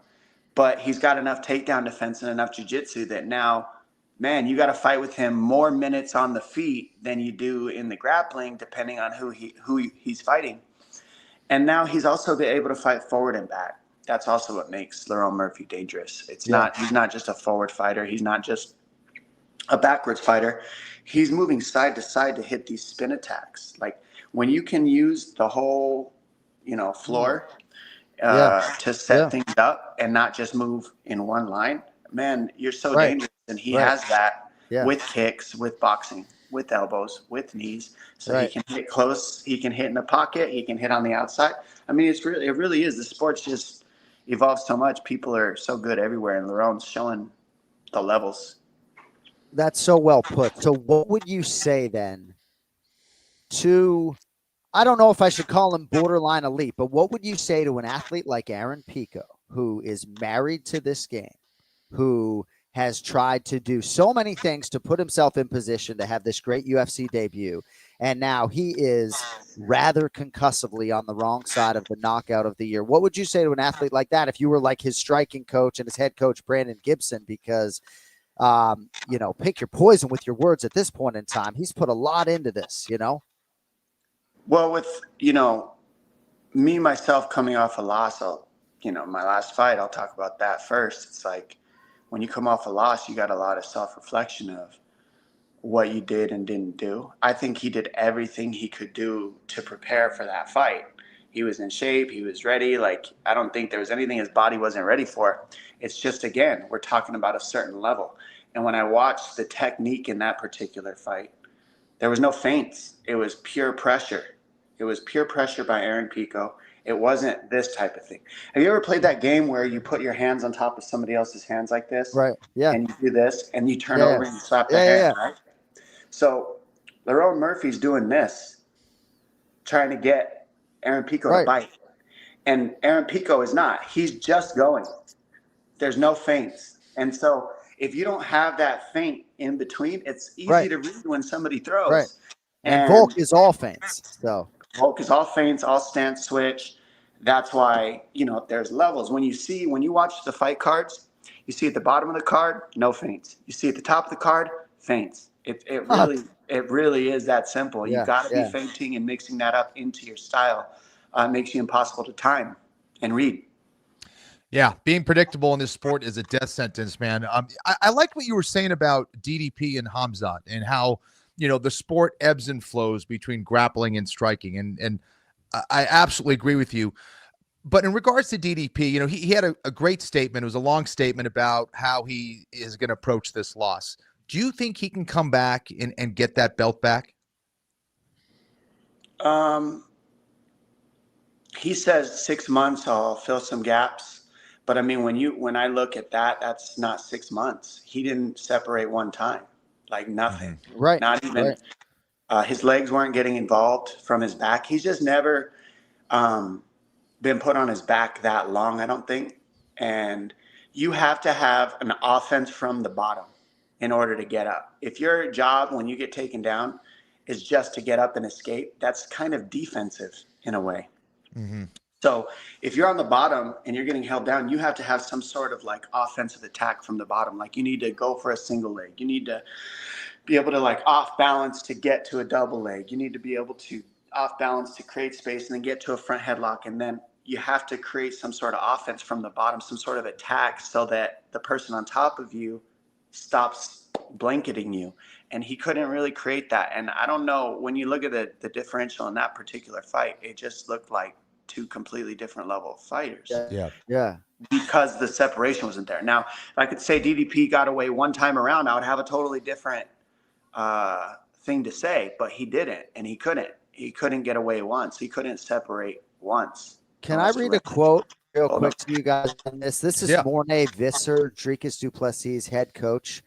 but he's got enough takedown defense and enough jiu-jitsu that now, man, you got to fight with him more minutes on the feet than you do in the grappling, depending on who he's fighting. And now he's also been able to fight forward and back. That's also what makes Lerone Murphy dangerous. He's not just a forward fighter. He's not just a backwards fighter. He's moving side to side to hit these spin attacks. Like, when you can use the whole, you know, floor to set things up and not just move in one line, man, you're so dangerous. And he has that with kicks, with boxing, with elbows, with knees. So he can hit close. He can hit in the pocket. He can hit on the outside. I mean, it really is. The sport's just evolved so much. People are so good everywhere, and Lerone's showing the levels. That's so well put. So what would you say then to, I don't know if I should call him borderline elite, but what would you say to an athlete like Aaron Pico, who is married to this game, who has tried to do so many things to put himself in position to have this great UFC debut, and now he is rather concussively on the wrong side of the knockout of the year? What would you say to an athlete like that if you were like his striking coach and his head coach, Brandon Gibson? Because you know, pick your poison with your words at this point in time. He's put a lot into this, you know? Well, with, you know, me, myself coming off a loss, my last fight, I'll talk about that first. It's like, when you come off a loss, you got a lot of self-reflection of what you did and didn't do. I think he did everything he could do to prepare for that fight. He was in shape. He was ready. Like, I don't think there was anything his body wasn't ready for. It's just, again, we're talking about a certain level. And when I watched the technique in that particular fight, there was no feints. It was pure pressure. It was pure pressure by Aaron Pico. It wasn't this type of thing. Have you ever played that game where you put your hands on top of somebody else's hands like this? Right. Yeah. And you do this, and you turn over and you slap the hand, right? So Lerone Murphy's doing this, trying to get Aaron Pico to bite. And Aaron Pico is not. He's just going. There's no feints. And so if you don't have that feint in between, it's easy to read when somebody throws. Right. And Volk is all feints. So Volk is all feints, all stance switch. That's why, you know, there's levels. When you watch the fight cards, you see at the bottom of the card, no feints. You see at the top of the card, feints. It really is that simple. You got to be feinting and mixing that up into your style. Makes you impossible to time and read. Yeah, being predictable in this sport is a death sentence, man. I like what you were saying about DDP and Hamzat and how, you know, the sport ebbs and flows between grappling and striking. And I absolutely agree with you. But in regards to DDP, you know, he had a great statement. It was a long statement about how he is going to approach this loss. Do you think he can come back and get that belt back? He says 6 months, I'll fill some gaps. But I mean, when I look at that, that's not 6 months. He didn't separate one time, like nothing. Right. Not even his legs weren't getting involved from his back. He's just never been put on his back that long, I don't think. And you have to have an offense from the bottom in order to get up. If your job when you get taken down is just to get up and escape, that's kind of defensive in a way. Mm-hmm. So if you're on the bottom and you're getting held down, you have to have some sort of like offensive attack from the bottom. Like you need to go for a single leg. You need to be able to like off balance to get to a double leg. You need to be able to off balance to create space and then get to a front headlock. And then you have to create some sort of offense from the bottom, some sort of attack so that the person on top of you stops blanketing you. And he couldn't really create that. And I don't know, when you look at the differential in that particular fight, it just looked like two completely different level of fighters. Yeah. Because the separation wasn't there. Now, if I could say DDP got away one time around, I would have a totally different thing to say, but he didn't, and he couldn't. He couldn't get away once. He couldn't separate once. Can I read a quote real quick to you guys on this? This is Mornay Visser, Dricus Duplessis' head coach.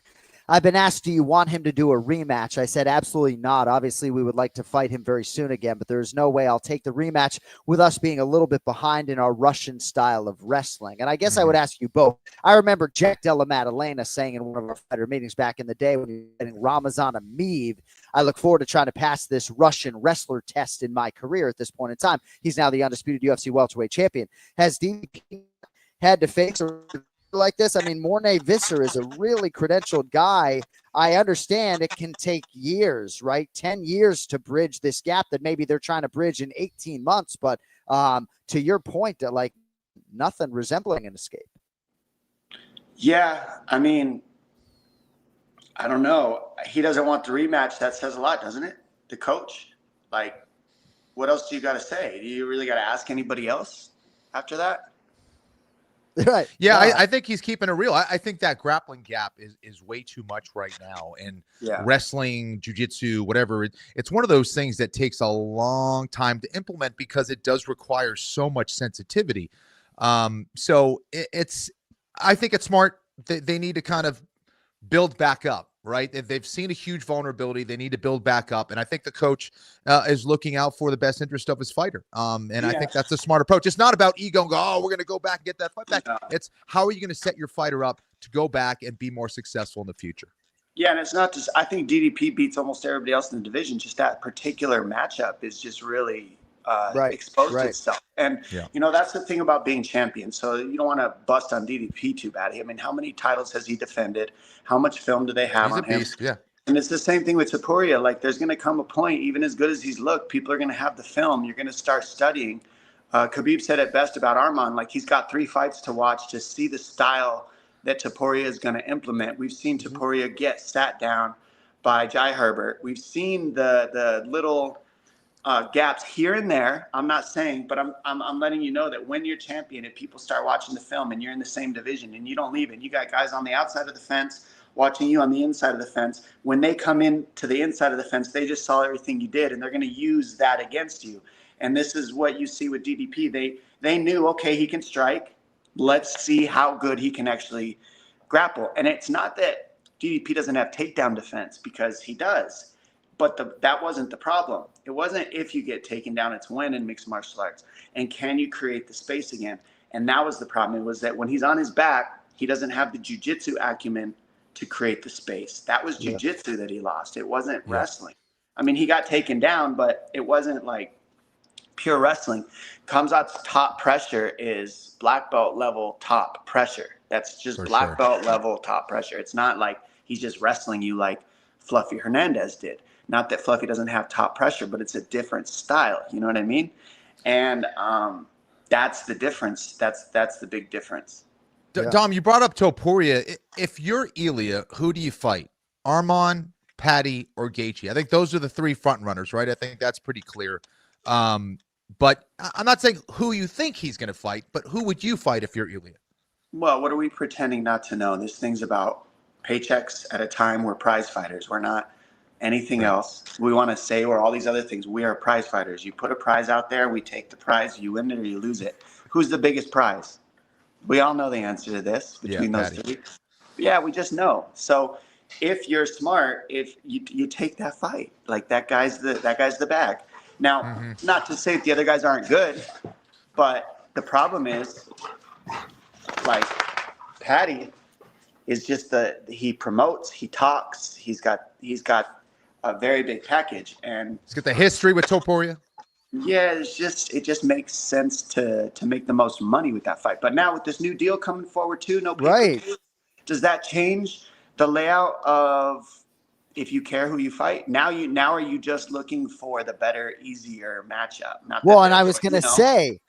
I've been asked, do you want him to do a rematch? I said, absolutely not. Obviously, we would like to fight him very soon again, but there's no way I'll take the rematch with us being a little bit behind in our Russian style of wrestling. And I guess I would ask you both. I remember Jack Della Maddalena saying in one of our fighter meetings back in the day when he was getting Ramazan Ameev, I look forward to trying to pass this Russian wrestler test in my career at this point in time. He's now the undisputed UFC welterweight champion. Has DDP had to face a like this? I mean, Mornay Visser is a really credentialed guy. I understand it can take years, right? 10 years to bridge this gap that maybe they're trying to bridge in 18 months. But to your point, that like nothing resembling an escape. Yeah, I mean, I don't know. He doesn't want the rematch. That says a lot, doesn't it? The coach. Like, what else do you got to say? Do you really got to ask anybody else after that? Right. Yeah, I think he's keeping it real. I think that grappling gap is way too much right now. And wrestling, jiu-jitsu, whatever, it's one of those things that takes a long time to implement because it does require so much sensitivity. So I think it's smart. They need to kind of build back up, right? They've seen a huge vulnerability. They need to build back up. And I think the coach is looking out for the best interest of his fighter. And I think that's a smart approach. It's not about ego and go, oh, we're going to go back and get that fight back. No. It's how are you going to set your fighter up to go back and be more successful in the future? Yeah, and it's not just, I think DDP beats almost everybody else in the division. Just that particular matchup is just really exposed itself. And, you know, that's the thing about being champion. So you don't want to bust on DDP too bad. I mean, how many titles has he defended? How much film do they have on him? Yeah. And it's the same thing with Topuria. Like, there's going to come a point, even as good as he's looked, people are going to have the film. You're going to start studying. Khabib said it best about Arman. Like, he's got 3 fights to watch to see the style that Topuria is going to implement. We've seen Topuria get sat down by Jai Herbert. We've seen the little gaps here and there. I'm not saying, but I'm letting you know that when you're champion, if people start watching the film and you're in the same division and you don't leave it, and you got guys on the outside of the fence watching you on the inside of the fence, when they come in to the inside of the fence, they just saw everything you did, and they're going to use that against you. And this is what you see with DDP. They knew, okay, he can strike. Let's see how good he can actually grapple. And it's not that DDP doesn't have takedown defense, because he does. But that wasn't the problem. It wasn't if you get taken down, it's when in mixed martial arts. And can you create the space again? And that was the problem. It was that when he's on his back, he doesn't have the jiu-jitsu acumen to create the space. That was jiu-jitsu that he lost. It wasn't wrestling. I mean, he got taken down, but it wasn't like pure wrestling. Khamzat's top pressure is black belt level top pressure. That's just black belt level top pressure. It's not like he's just wrestling you like Fluffy Hernandez did. Not that Fluffy doesn't have top pressure, but it's a different style. You know what I mean? And that's the difference. That's the big difference. Dom, you brought up Topuria. If you're Ilya, who do you fight? Arman, Paddy, or Gaethje? I think those are the three front runners, right? I think that's pretty clear. But I'm not saying who you think he's going to fight, but who would you fight if you're Ilya? Well, what are we pretending not to know? This thing's about paychecks at a time. We're prize fighters. We're not anything else. We want to say we're all these other things. We are prize fighters. You put a prize out there, we take the prize, you win it or you lose it. Who's the biggest prize? We all know the answer to this between those three. Yeah, we just know. So if you're smart, if you take that fight, like that guy's the bag. Now, not to say that the other guys aren't good, but the problem is, like, Paddy is just he promotes, he talks, he's got a very big package, and he's got the history with Topuria. Yeah, it just makes sense to make the most money with that fight. But now with this new deal coming forward too, does that change the layout of if you care who you fight? Now are you just looking for the better, easier matchup? And I was gonna say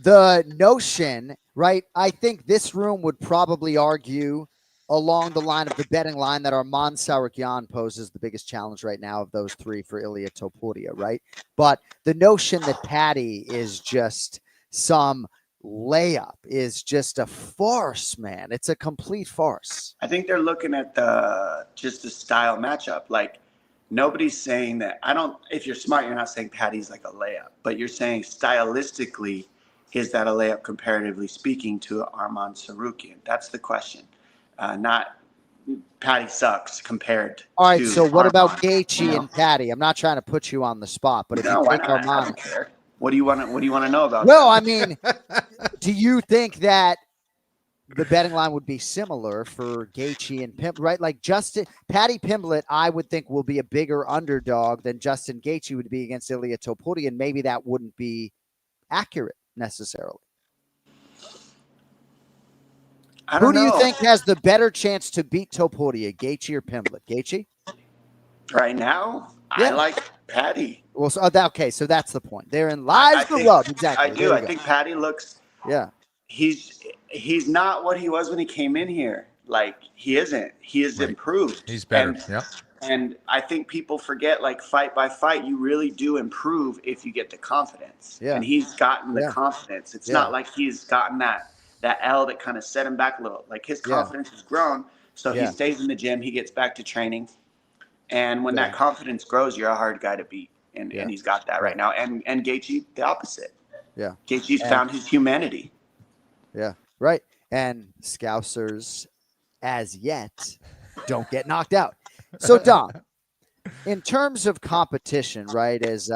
the notion, right? I think this room would probably argue along the line of the betting line that Arman Tsarukyan poses the biggest challenge right now of those three for Ilia Topuria, right? But the notion that Paddy is just some layup is just a farce, man. It's a complete farce. I think they're looking at just the style matchup. Like, nobody's saying that. If you're smart, you're not saying Paddy's like a layup, but you're saying stylistically, is that a layup comparatively speaking to Arman Tsarukyan? That's the question. Not Paddy sucks compared to All right, so what Arman. about Gaethje and Paddy? I'm not trying to put you on the spot, but if you take Arman, I don't care. What do you want to know about? Well, I mean, do you think that the betting line would be similar for Gaethje and Pimblett, right? Like Paddy Pimblett, I would think will be a bigger underdog than Justin Gaethje would be against Ilia Topuria, and maybe that wouldn't be accurate necessarily. Who do you think has the better chance to beat Topuria, Gaethje or Pimblett? Gaethje? Right now, I like Paddy. Well, so that's the point. Therein lies the rub. Exactly. I do. I think Paddy looks. Yeah. He's not what he was when he came in here. Like, he isn't. He is improved. He's better. And I think people forget, like, fight by fight, you really do improve if you get the confidence. Yeah. And he's gotten the confidence. It's not like he's gotten that L that kind of set him back a little. Like, his confidence has grown, so he stays in the gym. He gets back to training. And when that confidence grows, you're a hard guy to beat. And he's got that right now. And Gaethje, the opposite. Yeah. Gaethje's found his humanity. Yeah, right. And Scousers, as yet, don't get knocked out. So, Dom, in terms of competition, right, as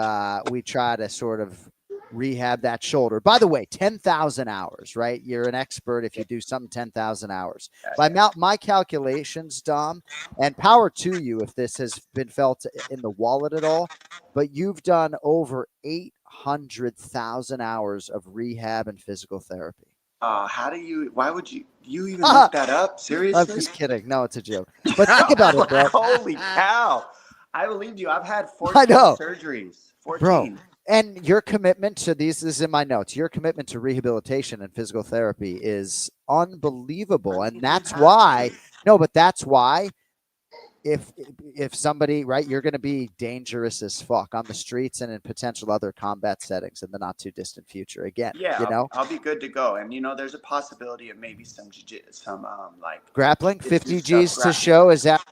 we try to sort of rehab that shoulder. By the way, 10,000 hours, right? You're an expert if you do something 10,000 hours. By my calculations, Dom, and power to you if this has been felt in the wallet at all, but you've done over 800,000 hours of rehab and physical therapy. Why would you even look that up? Seriously? I'm just kidding. No, it's a joke. But think about it, bro. Holy cow. I believed you. I've had 14 surgeries. 14. Bro. And your commitment to this is in my notes. Your commitment to rehabilitation and physical therapy is unbelievable. And that's why if somebody, right, you're going to be dangerous as fuck on the streets and in potential other combat settings in the not too distant future. Again, Yeah, you know, I'll be good to go. And there's a possibility of maybe some like grappling, 50 G's to grappling. show. Is that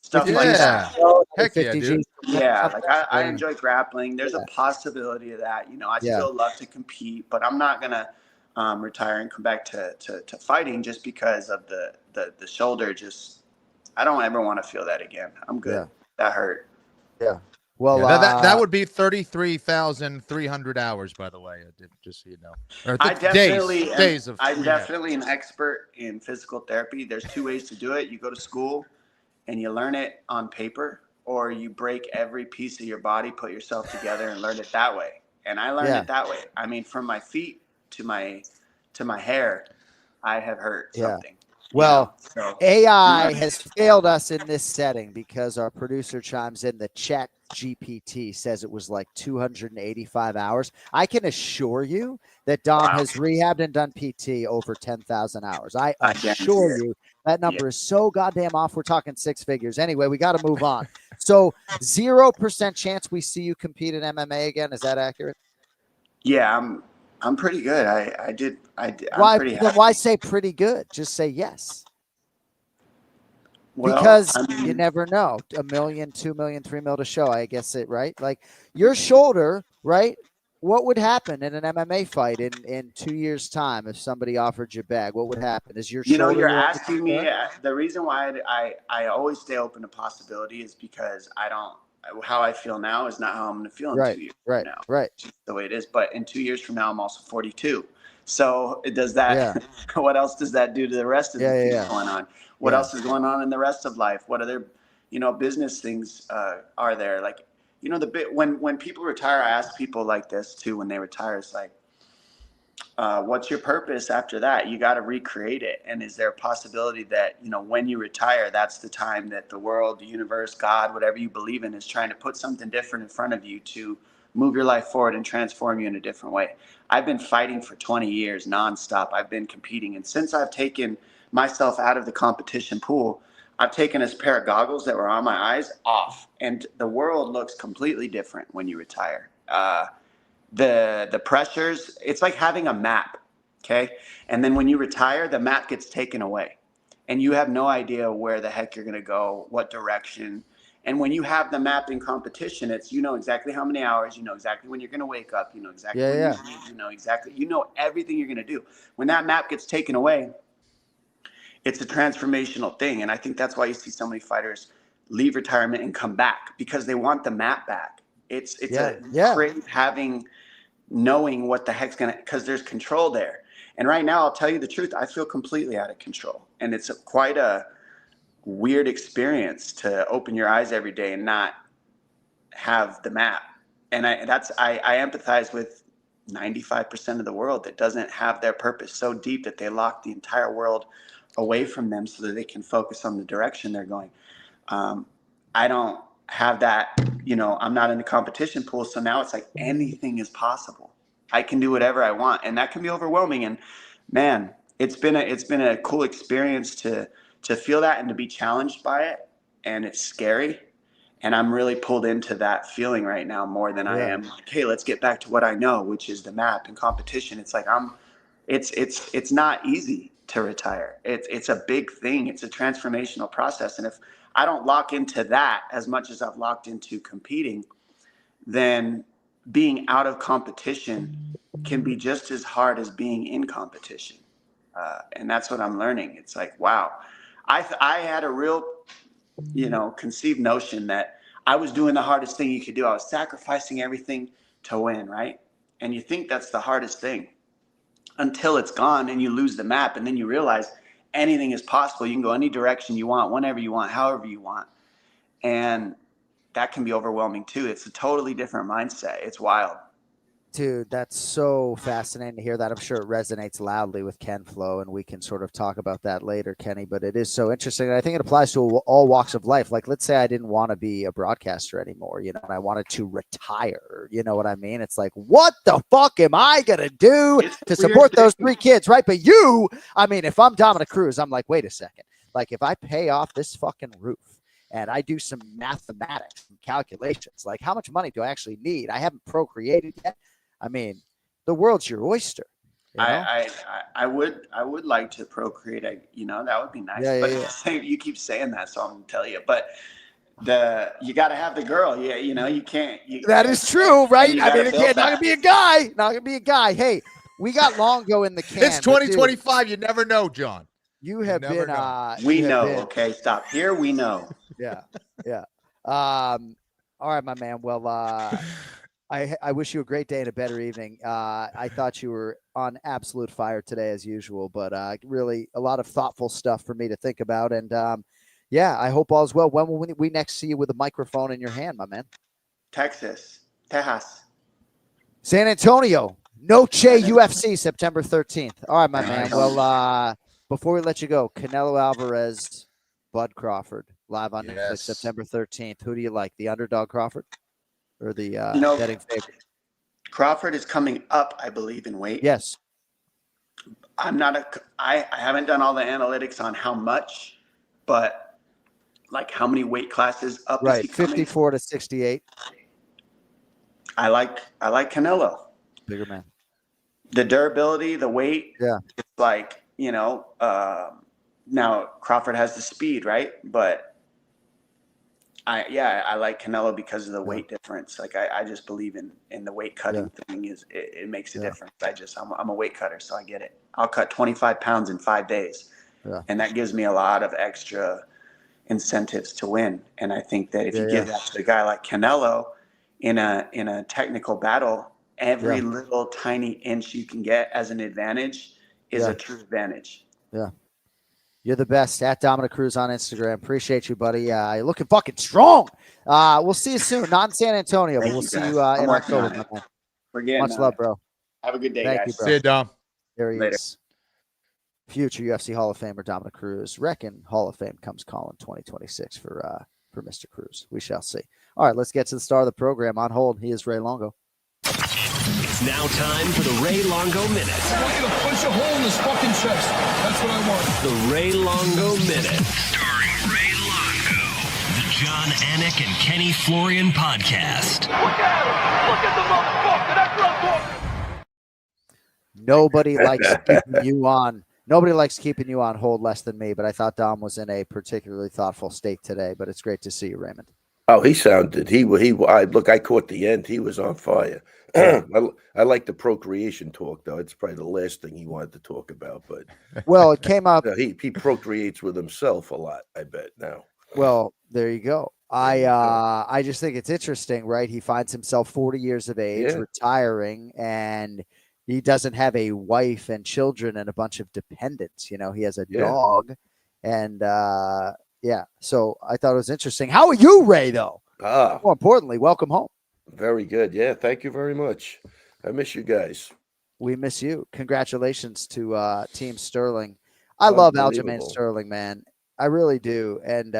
Stuff like that. Heck yeah, dude. Yeah, like I enjoy grappling. There's a possibility of that. I still love to compete, but I'm not gonna retire and come back to fighting just because of the shoulder. Just I don't ever want to feel that again. I'm good. Yeah. That hurt. Yeah. Well, that would be 33,300 hours, by the way. Just so you know. I'm definitely an expert in physical therapy. There's two ways to do it. You go to school and you learn it on paper, or you break every piece of your body, put yourself together, and learn it that way. And I learned it that way. I mean, from my feet to my hair, I have hurt something. Well, AI has failed us in this setting because our producer chimes in. The chat GPT says it was like 285 hours. I can assure you that Dom has rehabbed and done PT over 10,000 hours. I assure you that number is so goddamn off. We're talking six figures. Anyway, we got to move on. So 0% chance we see you compete in MMA again. Is that accurate? Yeah, I'm pretty good. I'm pretty happy. Why say pretty good? Just say yes. Well, because you never know. $1 million, $2 million, $3 million to show. I guess it right. Like your shoulder, right? What would happen in an MMA fight in 2 years' time if somebody offered you bag? What would happen? Is your shoulder? You're asking me. The reason why I always stay open to possibility is because how I feel now is not how I'm going to feel in 2 years from now. Right. It's just the way it is. But in 2 years from now, I'm also 42. So does that, what else does that do to the rest of the things going on? What else is going on in the rest of life? What other, business things are there? Like, when people retire, I ask people like this too, when they retire, it's like, what's your purpose after that? You got to recreate it. And is there a possibility that, when you retire, that's the time that the world, the universe, God, whatever you believe in, is trying to put something different in front of you to move your life forward and transform you in a different way? I've been fighting for 20 years nonstop. I've been competing. And since I've taken myself out of the competition pool, I've taken this pair of goggles that were on my eyes off. And the world looks completely different when you retire. The pressures, it's like having a map, okay? And then when you retire, the map gets taken away. And you have no idea where the heck you're going to go, what direction. And when you have the map in competition, it's exactly how many hours, exactly when you're going to wake up, exactly when you sleep, you know everything you're going to do. When that map gets taken away, it's a transformational thing. And I think that's why you see so many fighters leave retirement and come back, because they want the map back. It's great knowing what the heck's going to, because there's control there. And right now, I'll tell you the truth, I feel completely out of control. And it's quite a weird experience to open your eyes every day and not have the map. And I empathize with 95% of the world that doesn't have their purpose so deep that they lock the entire world away from them so that they can focus on the direction they're going. I don't have that, I'm not in the competition pool. So now it's like anything is possible. I can do whatever I want, and that can be overwhelming. And man, it's been a cool experience to feel that and to be challenged by it. And it's scary. And I'm really pulled into that feeling right now more than I am like, hey, let's get back to what I know, which is the map and competition. It's like it's not easy to retire. It's a big thing. It's a transformational process. And if I don't lock into that as much as I've locked into competing, then being out of competition can be just as hard as being in competition. And that's what I'm learning. It's like, wow, I had a real, conceived notion that I was doing the hardest thing you could do. I was sacrificing everything to win, right? And you think that's the hardest thing until it's gone and you lose the map, and then you realize anything is possible. You can go any direction you want, whenever you want, however you want. And that can be overwhelming too. It's a totally different mindset. It's wild. Dude, that's so fascinating to hear that. I'm sure it resonates loudly with Ken Flo, and we can sort of talk about that later, Kenny, but it is so interesting. And I think it applies to all walks of life. Like, let's say I didn't want to be a broadcaster anymore, and I wanted to retire. You know what I mean? It's like, what the fuck am I going to do to support those 3 kids, right? But if I'm Dominick Cruz, I'm like, wait a second. Like, if I pay off this fucking roof and I do some mathematics, some calculations, like how much money do I actually need? I haven't procreated yet. I mean, the world's your oyster. You know? I would like to procreate. That would be nice. But you keep saying that, so I'm gonna tell you. But you got to have the girl. Yeah, you can't. That is true, right? I mean, again, not gonna be a guy. Not gonna be a guy. Hey, we got Longo in the can. It's 2025. You never know, John. You have been. We know. Okay, stop. Here we know. Yeah. All right, my man. Well, I wish you a great day and a better evening. I thought you were on absolute fire today, as usual, but really a lot of thoughtful stuff for me to think about. And yeah, I hope all is well. When will we next see you with a microphone in your hand, my man? Texas. San Antonio. Noche UFC, September 13th. All right, my man. Well, before we let you go, Canelo Alvarez, Bud Crawford, live on Netflix, September 13th. Who do you like, the underdog Crawford or the betting favorite? Crawford is coming up, I believe, in weight. Yes. I haven't done all the analytics on how much, but like how many weight classes up is he coming? 54 to 68. I like Canelo. Bigger man. The durability, the weight. Yeah. It's like, now Crawford has the speed, right? But I like Canelo because of the weight difference. Like I just believe in the weight cutting thing it makes a difference. I'm a weight cutter, so I get it. I'll cut 25 pounds in 5 days. Yeah. And that gives me a lot of extra incentives to win. And I think that if you give that to a guy like Canelo in a technical battle, every little tiny inch you can get as an advantage is a true advantage. Yeah. You're the best. At Dominick Cruz on Instagram. Appreciate you, buddy. You're looking fucking strong. We'll see you soon. Not in San Antonio, but we'll see you in October. We're getting much love, bro. Have a good day, Thank guys. You, bro. See you, Dom. There he is. Future UFC Hall of Famer Dominick Cruz. Reckon Hall of Fame comes calling 2026 for Mr. Cruz. We shall see. All right, let's get to the star of the program. On hold, he is Ray Longo. It's now time for the Ray Longo Minute. I want you to punch a hole in this fucking chest. That's what I want. The Ray Longo Minute. Starring Ray Longo. The John Anik and Kenny Florian podcast. Look at him. Look at the motherfucker. That's what I'm talking. Nobody likes keeping you on. Nobody likes keeping you on hold less than me, but I thought Dom was in a particularly thoughtful state today, but it's great to see you, Raymond. Oh, he sounded, I caught the end. He was on fire. I like the procreation talk, though. It's probably the last thing he wanted to talk about, but. Well, it came up. He procreates with himself a lot, I bet now. Well, there you go. I just think it's interesting, right? He finds himself 40 years of age, retiring, and he doesn't have a wife and children and a bunch of dependents. He has a dog, and so I thought it was interesting. How are you, Ray, though? More importantly, welcome home. Very good. Yeah, thank you very much. I miss you guys. We miss you. Congratulations to Team Sterling. I love Aljamain Sterling, man. I really do. And,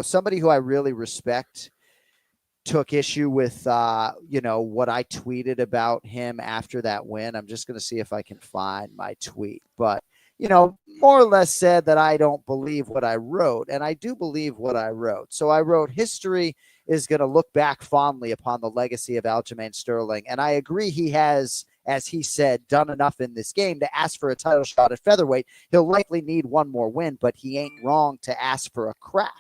somebody who I really respect took issue with, what I tweeted about him after that win. I'm just going to see if I can find my tweet. But, more or less said that I don't believe what I wrote. And I do believe what I wrote. So I wrote, history is going to look back fondly upon the legacy of Aljamain Sterling. And I agree he has, as he said, done enough in this game to ask for a title shot at featherweight. He'll likely need one more win, but he ain't wrong to ask for a crack.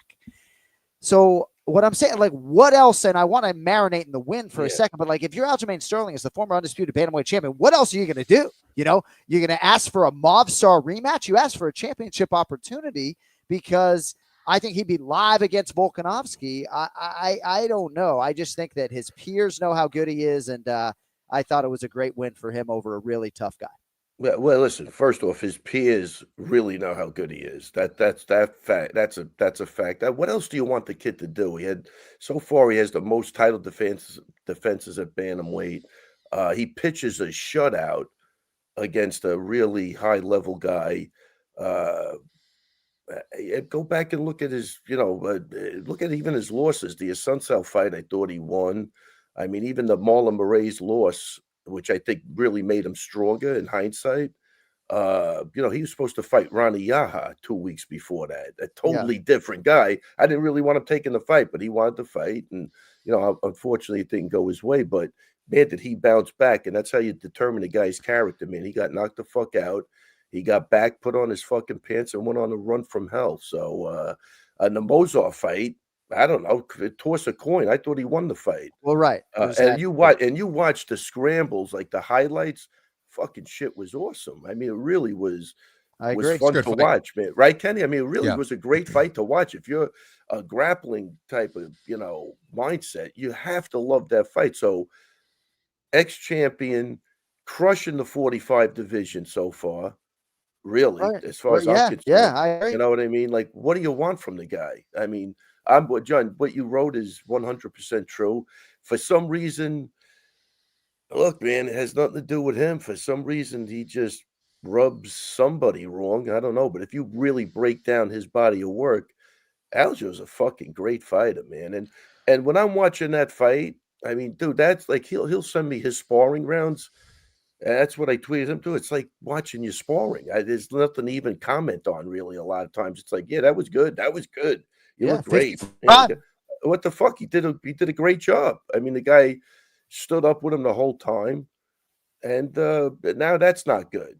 So what I'm saying, what else? And I want to marinate in the win for a second, but if you're Aljamain Sterling as the former undisputed bantamweight champion, what else are you going to do? You're going to ask for a Movsar rematch. You ask for a championship opportunity because I think he'd be live against Volkanovski. I don't know. I just think that his peers know how good he is, and I thought it was a great win for him over a really tough guy. Well, listen. First off, his peers really know how good he is. That's fact. That's a fact. What else do you want the kid to do? He has the most title defenses at bantamweight. He pitches a shutout against a really high level guy. Go back and look at his, look at even his losses. The Asuncao fight, I thought he won. I mean, even the Marlon Moraes loss, which I think really made him stronger in hindsight. He was supposed to fight Ronnie Yaha 2 weeks before that. A totally different guy. I didn't really want him taking the fight, but he wanted to fight. And, unfortunately, it didn't go his way. But, man, did he bounce back. And that's how you determine a guy's character, man. He got knocked the fuck out. He got back, put on his fucking pants, and went on a run from hell. So, the Mozart fight, I don't know, toss a coin. I thought he won the fight. Well, right. And you watch the scrambles, like the highlights. Fucking shit was awesome. I mean, it really was fun to watch, man. Right, Kenny? I mean, it really was a great fight to watch. If you're a grappling type of, mindset, you have to love that fight. So, ex-champion crushing the 45 division so far. Really, as far as I'm concerned. Yeah, I agree. You know what I mean? Like, what do you want from the guy? I mean, John, what you wrote is 100% true. For some reason, look, man, it has nothing to do with him. For some reason, he just rubs somebody wrong. I don't know. But if you really break down his body of work, Aljo's a fucking great fighter, man. And when I'm watching that fight, I mean, dude, that's like he'll send me his sparring rounds. That's what I tweeted him to. It's like watching you sparring. There's nothing to even comment on, really. A lot of times, it's like, yeah, that was good. That was good. You look great. What the fuck? He did a great job. I mean, the guy stood up with him the whole time, and now that's not good.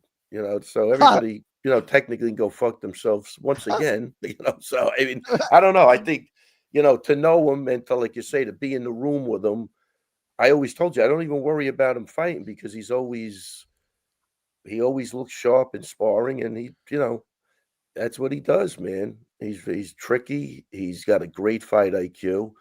So everybody, technically can go fuck themselves once again. So I mean, I don't know. I think, to know him and to, like you say, to be in the room with him. I always told you I don't even worry about him fighting because he always looks sharp in sparring, and he, that's what he does, man. He's tricky. He's got a great fight IQ,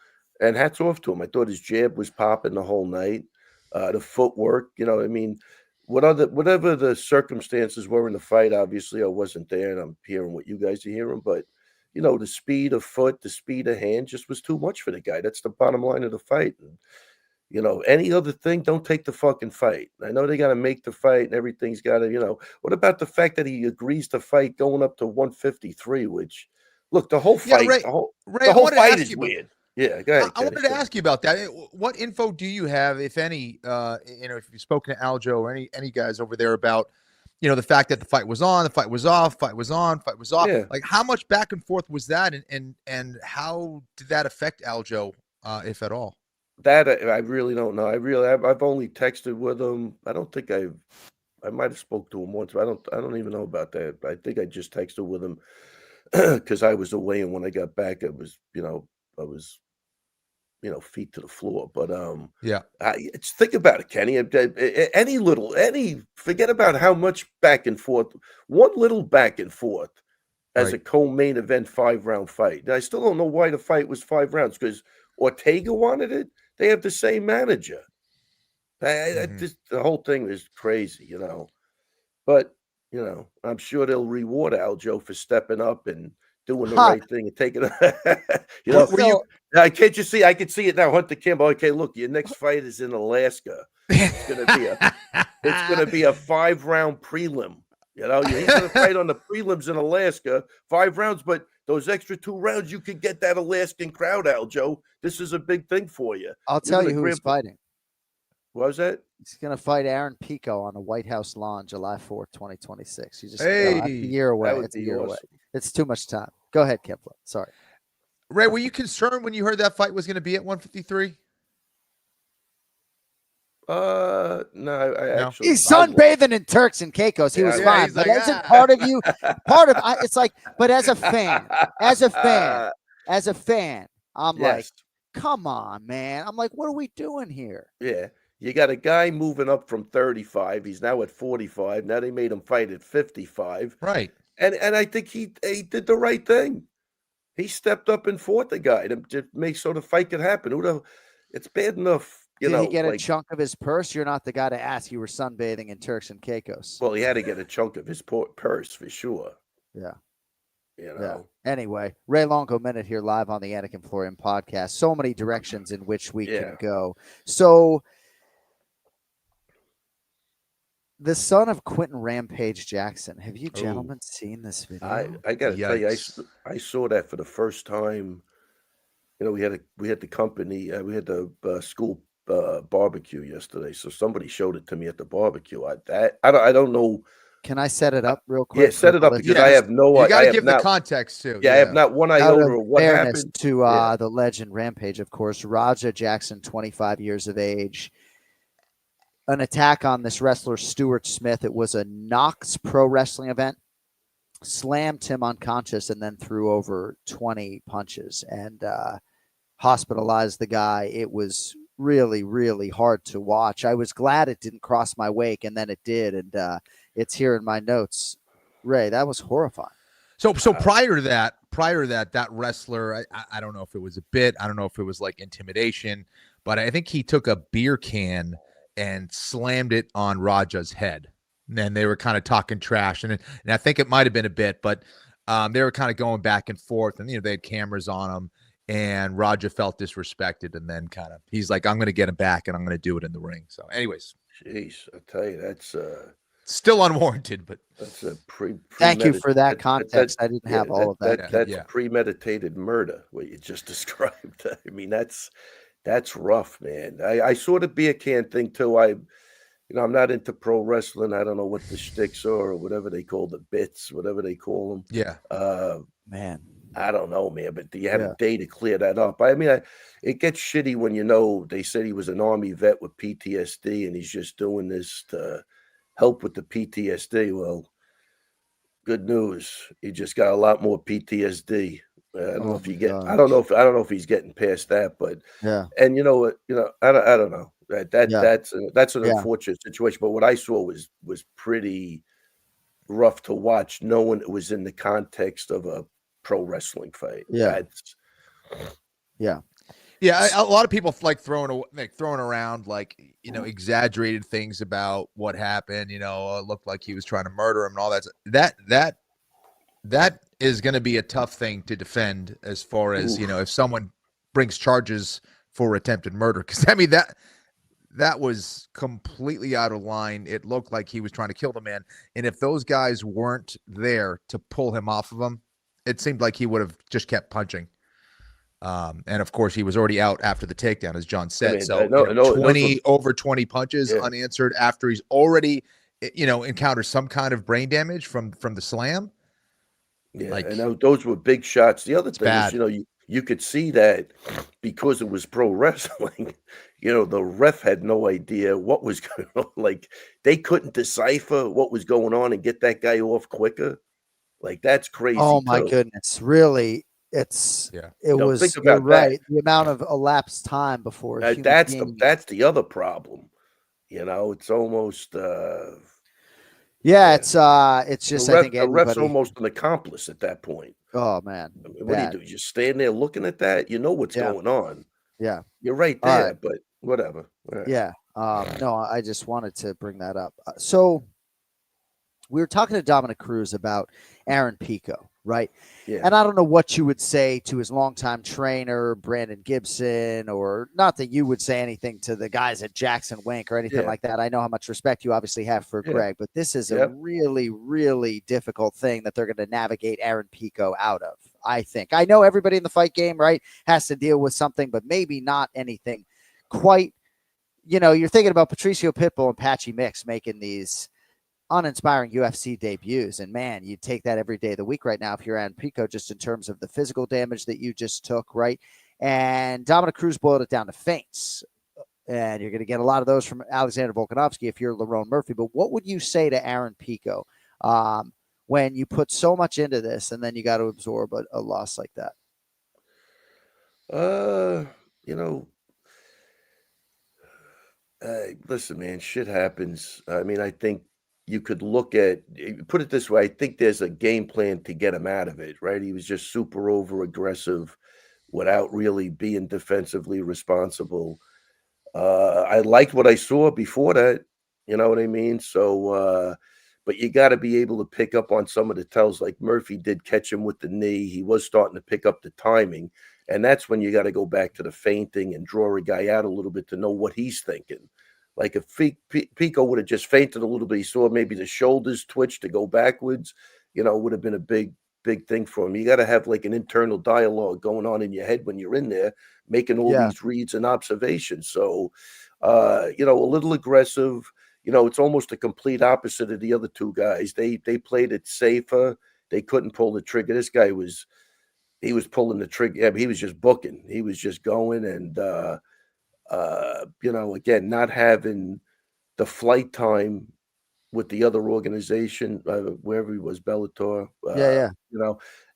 and hats off to him. I thought his jab was popping the whole night. The footwork, I mean, whatever the circumstances were in the fight, obviously I wasn't there, and I'm hearing what you guys are hearing, but the speed of foot, the speed of hand just was too much for the guy. That's the bottom line of the fight. And, any other thing, don't take the fucking fight. I know they got to make the fight and everything's got to, what about the fact that he agrees to fight going up to 153, which, look, the whole fight, Ray, the whole fight is weird. Yeah, go ahead. I wanted to ask you about that. What info do you have, if any, if you've spoken to Aljo or any guys over there about, the fact that the fight was on, the fight was off, fight was on, fight was off. Yeah. Like, how much back and forth was that, and how did that affect Aljo, if at all? That I really don't know. I've only texted with him. I don't think I might have spoke to him once, but I don't even know about that. I think I just texted with him because I was away, and when I got back, I was feet to the floor. But think about it, Kenny. Forget about how much back and forth. One little back and forth as a co-main event 5-round fight. I still don't know why the fight was 5 rounds, because Ortega wanted it. They have the same manager. The whole thing is crazy, But, I'm sure they'll reward Aljo for stepping up and doing the right thing and taking it. I could see it now, Hunter Kimball. Okay, look, your next fight is in Alaska. It's gonna be a 5-round prelim. He's gonna fight on the prelims in Alaska, 5 rounds, but those extra 2 rounds, you could get that Alaskan crowd, Aljo. This is a big thing for you. I'll tell you who he's fighting. What was that? He's going to fight Aaron Pico on the White House lawn, July 4th, 2026. He's just a year away. It's a year away. It's too much time. Go ahead, Kepler. Sorry. Ray, were you concerned when you heard that fight was going to be at 153? No, I actually. He's sunbathing in Turks and Caicos. He was fine, but like, isn't part of you? It's like, but as a fan, I'm like, come on, man. I'm like, what are we doing here? Yeah. You got a guy moving up from 35. He's now at 45. Now they made him fight at 55. Right. And I think he did the right thing. He stepped up and fought the guy to make so the fight could happen. It's bad enough. Did he get a chunk of his purse? You're not the guy to ask. You were sunbathing in Turks and Caicos. Well, he had to get a chunk of his purse for sure. Yeah. Yeah. Anyway, Ray Longo Minute here live on the Anik Florian podcast. So many directions in which we can go. So the son of Quentin Rampage Jackson. Have you gentlemen seen this video? I got to tell you, I saw that for the first time. We had the company, we had the school barbecue yesterday. So somebody showed it to me at the barbecue. I don't know Can I set it up real quick? Yeah, set it up because I have no. You got I to have give not, the context too. Yeah, I have not one iota of what fairness happened to the legend Rampage, of course. Raja Jackson, 25 years of age. An attack on this wrestler, Stuart Smith. It was a Knox Pro Wrestling event. Slammed him unconscious and then threw over 20 punches and hospitalized the guy. It was really, really hard to watch. I was glad it didn't cross my wake, and then it did. And it's here in my notes. Ray, that was horrifying. So prior to that, that wrestler, I don't know if it was a bit, I don't know if it was like intimidation, but I think he took a beer can and slammed it on Raja's head. And then they were kind of talking trash, and I think it might have been a bit, but they were kind of going back and forth, and they had cameras on him, and Raja felt disrespected, and then kind of he's like, "I'm going to get him back, and I'm going to do it in the ring." So, anyways, jeez, I tell you, that's still unwarranted, but that's a Thank you for that context. I didn't have all of that. That's premeditated murder. What you just described. I mean, that's rough, man. I saw the beer can thing too. I'm not into pro wrestling. I don't know what the shticks are or whatever they call the bits, whatever they call them. Yeah. Man, I don't know, man, but you had a day to clear that up. I mean, it gets shitty when they said he was an Army vet with PTSD and he's just doing this to help with the PTSD. Well, good news. He just got a lot more PTSD. I don't know if you get. I don't know if he's getting past that, but yeah. And you know what? I don't know. That's an unfortunate situation. But what I saw was pretty rough to watch, knowing it was in the context of a pro wrestling fight. Yeah. Yeah, a lot of people like throwing around exaggerated things about what happened. It looked like he was trying to murder him and all that. That is going to be a tough thing to defend as far as if someone brings charges for attempted murder, because I mean that was completely out of line. It looked like he was trying to kill the man, and if those guys weren't there to pull him off of him, it seemed like he would have just kept punching. And of course, he was already out after the takedown, as John said. Over 20 punches unanswered after he's already, encountered some kind of brain damage from the slam. Yeah, and those were big shots. The other thing is, you could see that because it was pro wrestling, the ref had no idea what was going on. Like, they couldn't decipher what was going on and get that guy off quicker. Like, that's crazy. Oh my goodness. Really. You're right. The amount of elapsed time before that's the other problem. It's almost it's just I think the ref's almost an accomplice at that point. Oh man. I mean, what do you do? You just stand there looking at that? You know what's going on. Yeah. You're right there, but whatever. Right. Yeah. No, I just wanted to bring that up. So we were talking to Dominick Cruz about Aaron Pico, right? Yeah. And I don't know what you would say to his longtime trainer, Brandon Gibson, or not that you would say anything to the guys at Jackson Wink or anything like that. I know how much respect you obviously have for Greg, but this is a really, really difficult thing that they're going to navigate Aaron Pico out of, I think. I know everybody in the fight game, right, has to deal with something, but maybe not anything quite, you're thinking about Patricio Pitbull and Patchy Mix making these uninspiring UFC debuts, and man, you take that every day of the week right now if you're Aaron Pico, just in terms of the physical damage that you just took, right? And Dominick Cruz boiled it down to feints, and you're going to get a lot of those from Alexander Volkanovski if you're Lerone Murphy. But what would you say to Aaron Pico when you put so much into this and then you got to absorb a loss like that? Listen, man, shit happens. I mean, I think you could put it this way. I think there's a game plan to get him out of it, right? He was just super over aggressive without really being defensively responsible. I liked what I saw before that. You know what I mean? So, but you got to be able to pick up on some of the tells, like Murphy did catch him with the knee. He was starting to pick up the timing. And that's when you got to go back to the feinting and draw a guy out a little bit to know what he's thinking. Like if Pico would have just feinted a little bit, he saw maybe the shoulders twitch to go backwards, would have been a big thing for him. You got to have like an internal dialogue going on in your head when you're in there, making all these reads and observations. So, a little aggressive, it's almost the complete opposite of the other two guys. They played it safer. They couldn't pull the trigger. This guy was pulling the trigger. Yeah, he was just booking. He was just going, and again, not having the flight time with the other organization, wherever he was, Bellator.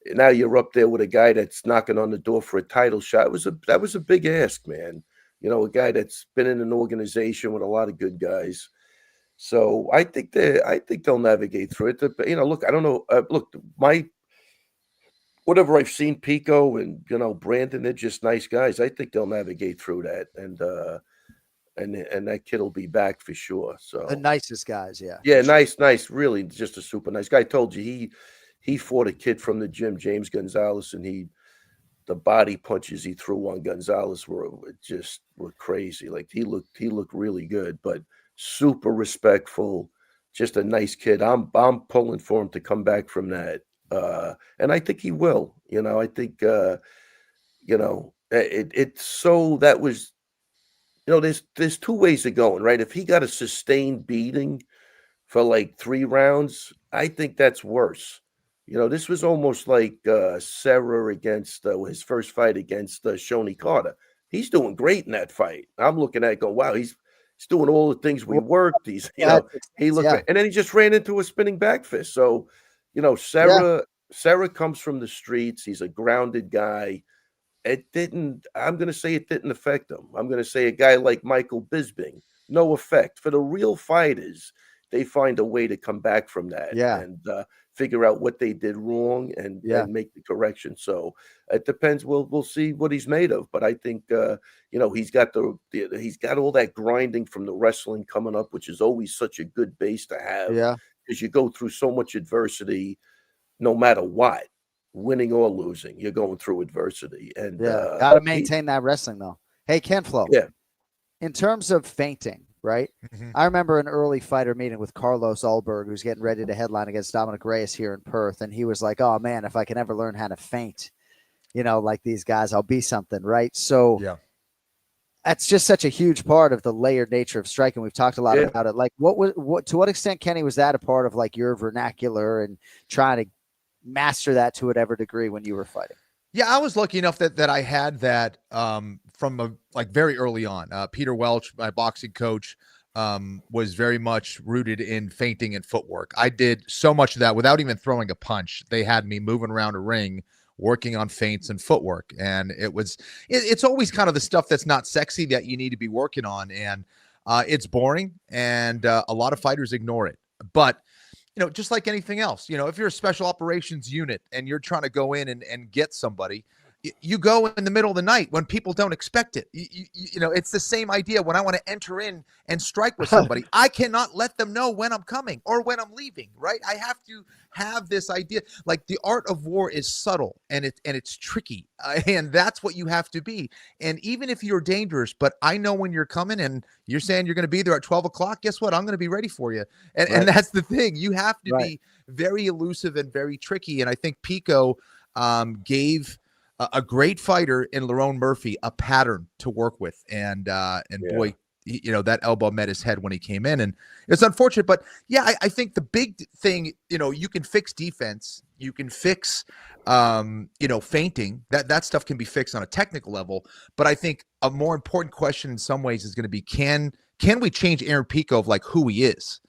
Now you're up there with a guy that's knocking on the door for a title shot. That was a big ask, man. A guy that's been in an organization with a lot of good guys. So I think they'll navigate through it. Look, I don't know. Whatever I've seen, Pico and Brandon, they're just nice guys. I think they'll navigate through that, and that kid will be back for sure. So the nicest guys, yeah. Yeah, nice, really, just a super nice guy. I told you he fought a kid from the gym, James Gonzalez, and the body punches he threw on Gonzalez were crazy. Like he looked really good, but super respectful, just a nice kid. I'm pulling for him to come back from that. And I think he will. I think it's so that was there's two ways of going, right? If he got a sustained beating for like 3 rounds, I think that's worse. This was almost like Serra against his first fight against Shoney Carter. He's doing great in that fight. I'm looking at it going, wow, he's doing all the things we worked. He looked, and then he just ran into a spinning back fist. So, Serra comes from the streets. He's a grounded guy. I'm going to say it didn't affect him. I'm going to say a guy like Michael Bisping, no effect. For the real fighters, they find a way to come back from that and figure out what they did wrong and make the correction. So it depends. We'll see what he's made of. But I think he's got he's got all that grinding from the wrestling coming up, which is always such a good base to have. Yeah, because you go through so much adversity, no matter what. Winning or losing, you're going through adversity, and got to maintain that wrestling though. Hey, Ken Flo. Yeah. In terms of feinting, right? Mm-hmm. I remember an early fighter meeting with Carlos Ulberg, who's getting ready to headline against Dominick Reyes here in Perth, and he was like, "Oh man, if I can ever learn how to feint, like these guys, I'll be something." Right? So that's just such a huge part of the layered nature of striking. We've talked a lot about it. Like, to what extent, Kenny, was that a part of like your vernacular and trying to master that to whatever degree when you were fighting? Yeah, I was lucky enough that I had that from very early on. Peter Welch, my boxing coach, was very much rooted in feinting and footwork. I did so much of that without even throwing a punch. They had me moving around a ring, working on feints and footwork. And it's always kind of the stuff that's not sexy that you need to be working on. And it's boring, and a lot of fighters ignore it. But just like anything else, if you're a special operations unit and you're trying to go in and get somebody, you go in the middle of the night when people don't expect it. It's the same idea. When I want to enter in and strike with somebody, I cannot let them know when I'm coming or when I'm leaving, right? I have to have this idea. Like, the art of war is subtle and it's tricky, and that's what you have to be. And even if you're dangerous, but I know when you're coming and you're saying you're going to be there at 12 o'clock, guess what? I'm going to be ready for you. And that's the thing. You have to be very elusive and very tricky. And I think Pico gave a great fighter in Lerone Murphy a pattern to work with. And boy, that elbow met his head when he came in, and it's unfortunate, but I think the big thing, you can fix defense, you can fix, feinting, that stuff can be fixed on a technical level. But I think a more important question in some ways is going to be, can we change Aaron Pico of like who he is,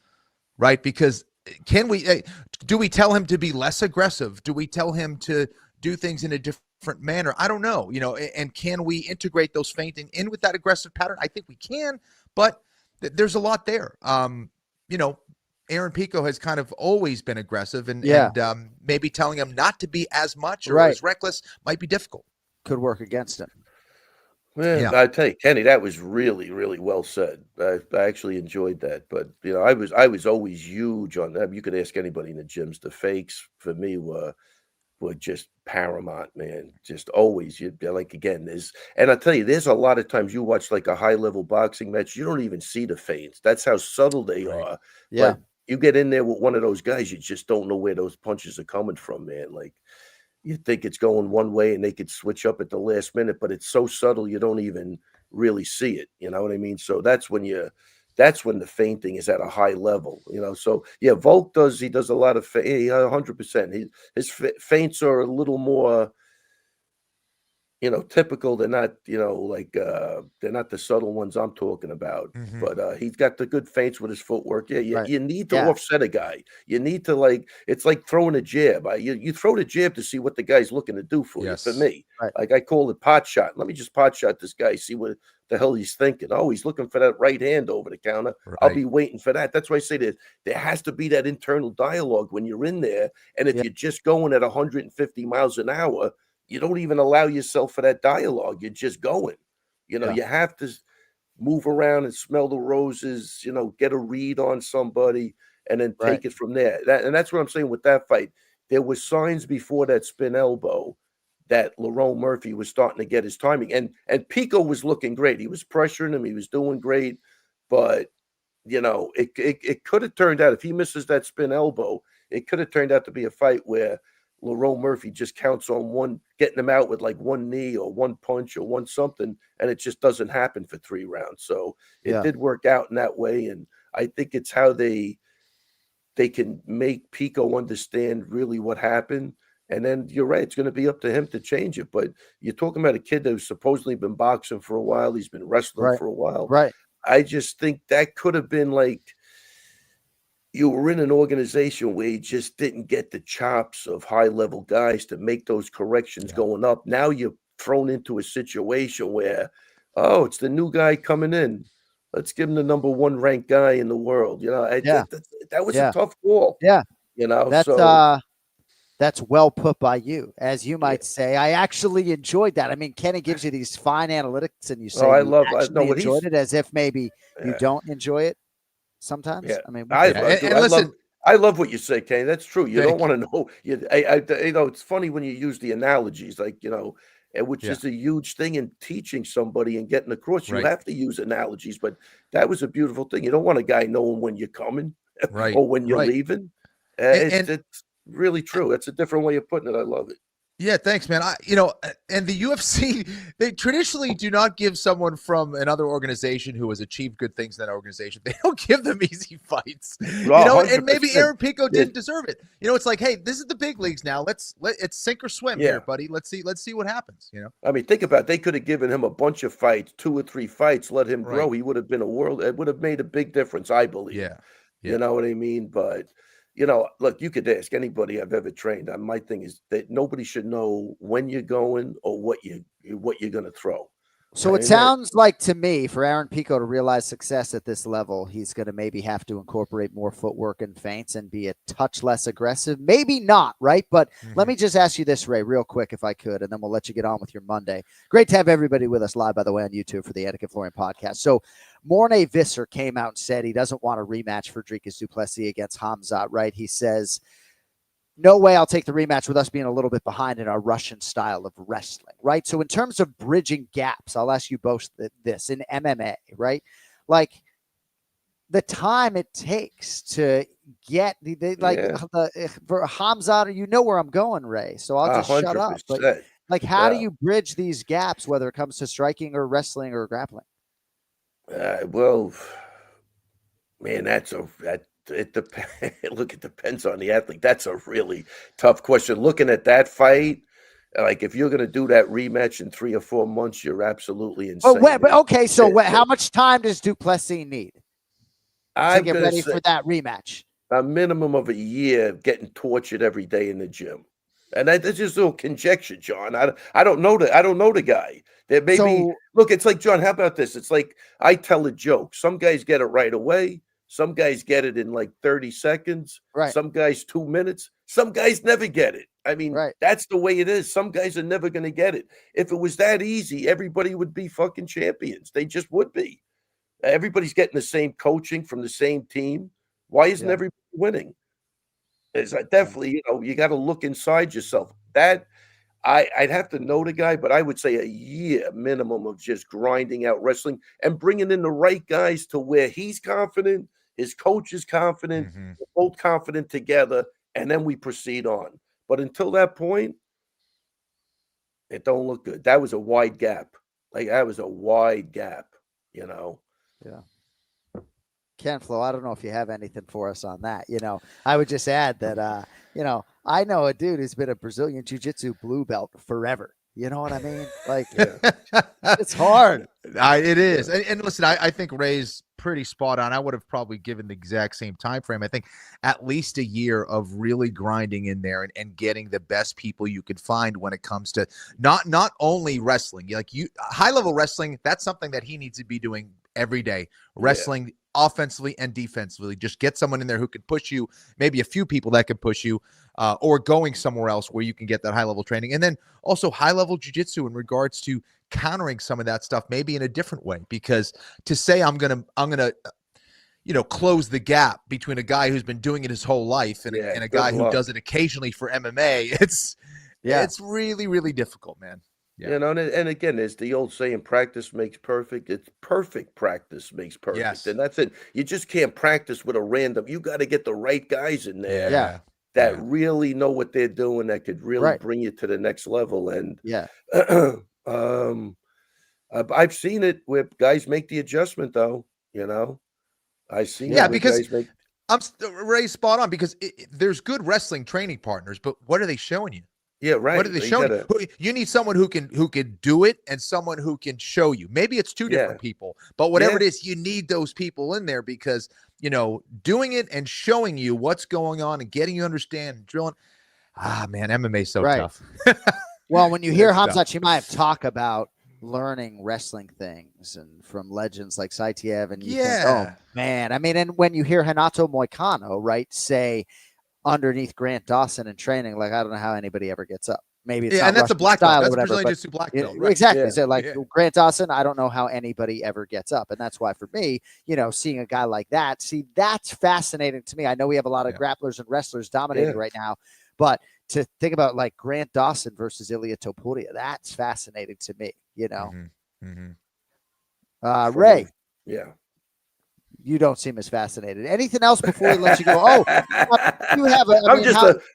right? Because do we tell him to be less aggressive? Do we tell him to do things in a different manner? I don't know, and can we integrate those feinting in with that aggressive pattern? I think we can, but there's a lot there. Aaron Pico has kind of always been aggressive, and maybe telling him not to be as much or as reckless might be difficult. Could work against him. Well, I tell you, Kenny, that was really, really well said. I actually enjoyed that. But I was always huge on that. You could ask anybody in the gyms. The fakes for me were just paramount, man. Just always, and I tell you, there's a lot of times you watch like a high level boxing match, you don't even see the feints. That's how subtle they are. Yeah. But you get in there with one of those guys, you just don't know where those punches are coming from, man. Like, you think it's going one way and they could switch up at the last minute, but it's so subtle you don't even really see it. You know what I mean? So that's when you that's when the feinting is at a high level, So yeah, Volk does a lot of 100%. His feints are a little more, typical. They're not, they're not the subtle ones I'm talking about. But he's got the good feints with his footwork. Yeah, Right. you need to offset a guy. You need to it's like throwing a jab. You throw the jab to see what the guy's looking to do for you. For me, Right. I call it pot shot. Let me just pot shot this guy, see what the hell he's thinking. Oh, he's looking for that right hand over the counter. I'll be waiting for that. That's why I say that there has to be that internal dialogue when you're in there. And if you're just going at 150 miles an hour, you don't even allow yourself for that dialogue. You're just going. You have to move around and smell the roses, get a read on somebody and then take it from there. That's what I'm saying with that fight. There were signs before that spin elbow that Lerone Murphy was starting to get his timing. And Pico was looking great. He was pressuring him. He was doing great. But, it could have turned out, if he misses that spin elbow, it could have turned out to be a fight where Lerone Murphy just counts on getting him out with like one knee or one punch or one something, and it just doesn't happen for 3 rounds. So it did work out in that way, and I think it's how they can make Pico understand really what happened. And then you're right, it's going to be up to him to change it. But you're talking about a kid who's supposedly been boxing for a while. He's been wrestling for a while. Right. I just think that could have been like, you were in an organization where you just didn't get the chops of high-level guys to make those corrections going up. Now you're thrown into a situation where, it's the new guy coming in. Let's give him the number 1 ranked guy in the world. That was a tough call. Yeah. That's well put by you, as you might say. I actually enjoyed that. I mean, Kenny gives you these fine analytics, and you say you enjoyed it as if maybe you don't enjoy it. Sometimes, I mean, I love what you say, Kenny. That's true. You don't want to know. It's funny when you use the analogies, which is a huge thing in teaching somebody and getting across. You have to use analogies, but that was a beautiful thing. You don't want a guy knowing when you're coming, or when you're leaving. It's really true. That's a different way of putting it. I love it. Yeah, thanks, man. And the UFC, they traditionally do not give someone from another organization who has achieved good things in that organization. They don't give them easy fights, and maybe Aaron Pico didn't deserve it. It's like, hey, this is the big leagues now. It's sink or swim here, buddy. Let's see what happens. I mean, think about it. They could have given him a bunch of fights, 2 or 3 fights, let him grow. He would have been it would have made a big difference, I believe. Yeah. You know what I mean? But look, you could ask anybody I've ever trained. My thing is that nobody should know when you're going or what you're going to throw. So it sounds like to me, for Aaron Pico to realize success at this level, he's going to maybe have to incorporate more footwork and feints and be a touch less aggressive. Maybe not, right? But let me just ask you this, Ray, real quick, if I could, and then we'll let you get on with your Monday. Great to have everybody with us live, by the way, on YouTube for the Anik Florian podcast. So Mornay Visser came out and said he doesn't want a rematch for Dricus du Plessis against Khamzat, right? He says, no way I'll take the rematch with us being a little bit behind in our Russian style of wrestling, right? So in terms of bridging gaps, I'll ask you both this in MMA, right? Like the time it takes to get for Khamzat, you know where I'm going, Ray. So I'll just 100%. Shut up. But like, how do you bridge these gaps, whether it comes to striking or wrestling or grappling? Well, man, it depends. Look, it depends on the athlete. That's a really tough question. Looking at that fight, like if you're going to do that rematch in 3 or 4 months, you're absolutely insane. How much time does du Plessis need to get ready for that rematch? A minimum of a year, getting tortured every day in the gym, and that's just a little conjecture, John. I don't know the guy. There maybe look. It's like, John. How about this? It's like I tell a joke. Some guys get it right away. Some guys get it in like 30 seconds. Right. Some guys 2 minutes. Some guys never get it. I mean, that's the way it is. Some guys are never going to get it. If it was that easy, everybody would be fucking champions. They just would be. Everybody's getting the same coaching from the same team. Why isn't everybody winning? It's definitely, you got to look inside yourself. That I'd have to know the guy, but I would say a year minimum of just grinding out wrestling and bringing in the right guys to where he's confident, his coach is confident, we're both confident together, and then we proceed on. But until that point, it don't look good. That was a wide gap. Yeah. Ken Flo, I don't know if you have anything for us on that. I would just add that, I know a dude who's been a Brazilian Jiu-Jitsu blue belt forever. You know what I mean? Like, it's hard. It is. And listen, I think Ray's pretty spot on. I would have probably given the exact same time frame. I think at least a year of really grinding in there and getting the best people you could find when it comes to not only wrestling. Like high level wrestling, that's something that he needs to be doing every day. Wrestling offensively and defensively. Just get someone in there who can push you, maybe a few people that can push you, or going somewhere else where you can get that high level training. And then also high level jiu-jitsu in regards to countering some of that stuff, maybe in a different way, because to say I'm going to close the gap between a guy who's been doing it his whole life and a guy who does it occasionally for MMA, it's really, really difficult, man. Yeah. And again, there's the old saying, practice makes perfect. It's perfect practice makes perfect. Yes. And that's it. You just can't practice with a random. You got to get the right guys in there that really know what they're doing, that could really bring you to the next level. And I've seen it where guys make the adjustment, though. I've seen it because guys make. I'm Ray's spot on, because there's good wrestling training partners, but what are they showing you? Yeah, right. What are they showing you? You need someone who can do it and someone who can show you. Maybe it's two different people, but whatever it is, you need those people in there, because doing it and showing you what's going on and getting you understand and drilling. Man, MMA is so tough. Well, when you hear Hamzat Chimaev talk about learning wrestling things and from legends like Saitiev, and you think, oh man, I mean, and when you hear Renato Moicano, say underneath Grant Dawson in training, like, I don't know how anybody ever gets up. Maybe it's and that's a black belt. That's Brazilian Jiu-Jitsu black belt. Right. Exactly. So Grant Dawson, I don't know how anybody ever gets up. And that's why for me, seeing a guy like that, that's fascinating to me. I know we have a lot of grapplers and wrestlers dominating right now, but to think about like Grant Dawson versus Ilia Topuria, that's fascinating to me, Ray. Yeah. You don't seem as fascinated. Anything else before we let you go? Oh, you have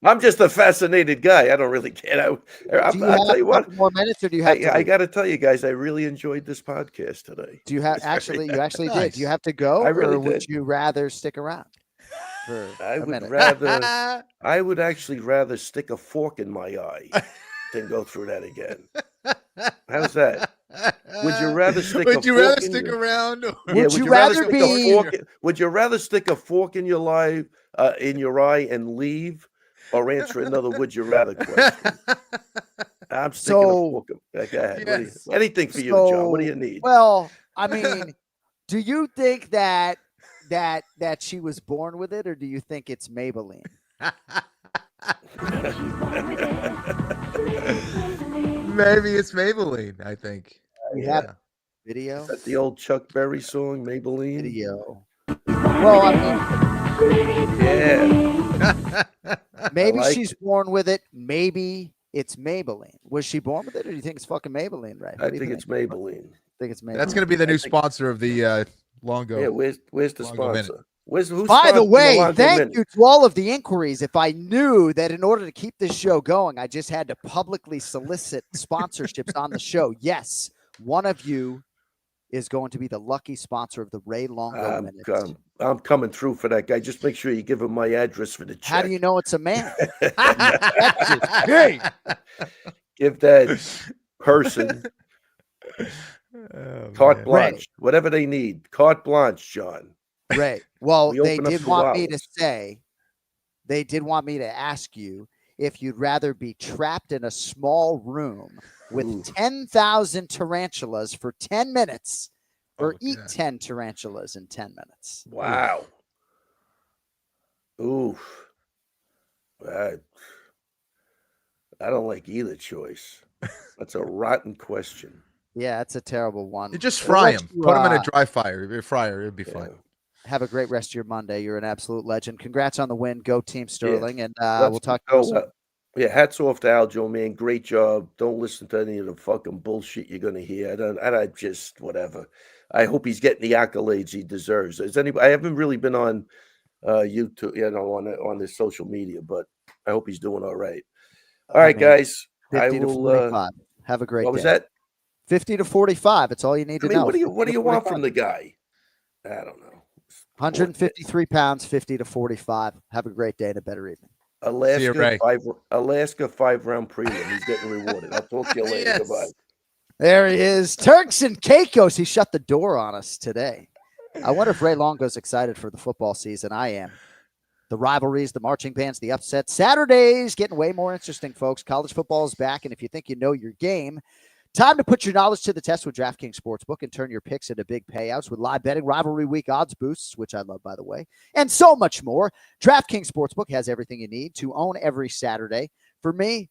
I'm just a fascinated guy. I don't really care. I'll tell you what. More minutes, or do you have? I got to tell you guys, I really enjoed this podcast today. Do you have actually? You actually did. Do you have to go, or would you rather stick around? I would actually rather stick a fork in my eye than go through that again. How's that? Would you rather stick? Would you rather stick around? Would you rather stick a fork? Would you rather stick a fork in your eye and leave, or answer another "Would you rather" question? I'm sticking a fork. Go ahead. Anything for you, John? What do you need? Well, I mean, do you think that she was born with it, or do you think it's Maybelline? Maybe it's Maybelline, I think. We have video. Is that the old Chuck Berry song, Maybelline? Video. Well, I mean, maybe she's born with it. Maybe it's Maybelline. Was she born with it, or do you think it's fucking Maybelline, right? I think it's Maybelline. That's going to be the new sponsor of the Longo. Yeah, where's the sponsor? Who's By the way, thank you to all of the inquiries. If I knew that in order to keep this show going, I just had to publicly solicit sponsorships on the show. Yes, one of you is going to be the lucky sponsor of the Ray Longo Minute. I'm coming through for that guy. Just make sure you give him my address for the check. How do you know it's a man? Give that person carte blanche, whatever they need. Carte blanche, John. Right. Well, they did want me to ask you if you'd rather be trapped in a small room with 10,000 tarantulas for 10 minutes or eat 10 tarantulas in 10 minutes. Wow. Oof. I don't like either choice. That's a rotten question. Yeah, it's a terrible one. You just fry them. Put them in a dry fryer. It'd be fine. Have a great rest of your Monday. You're an absolute legend. Congrats on the win. Go Team Sterling. And we'll talk to you soon. Hats off to Aljo, man. Great job. Don't listen to any of the fucking bullshit you're going to hear. I just, whatever. I hope he's getting the accolades he deserves. I haven't really been on YouTube, on this social media, but I hope he's doing all right. All right, guys. 50 to 45. Have a great day. What was that? 50 to 45. It's all you need to know. What do you want from the guy? I don't know. 153 pounds, 50 to 45. Have a great day and a better evening. Alaska 5-round prelim. He's getting rewarded. I'll talk to you later. Yes. Goodbye. There he is. Turks and Caicos. He shut the door on us today. I wonder if Ray Longo's excited for the football season. I am. The rivalries, the marching bands, the upsets. Saturday's getting way more interesting, folks. College football is back, and if you think you know your game, time to put your knowledge to the test with DraftKings Sportsbook and turn your picks into big payouts with live betting, rivalry week odds boosts, which I love, by the way, and so much more. DraftKings Sportsbook has everything you need to own every Saturday. For me,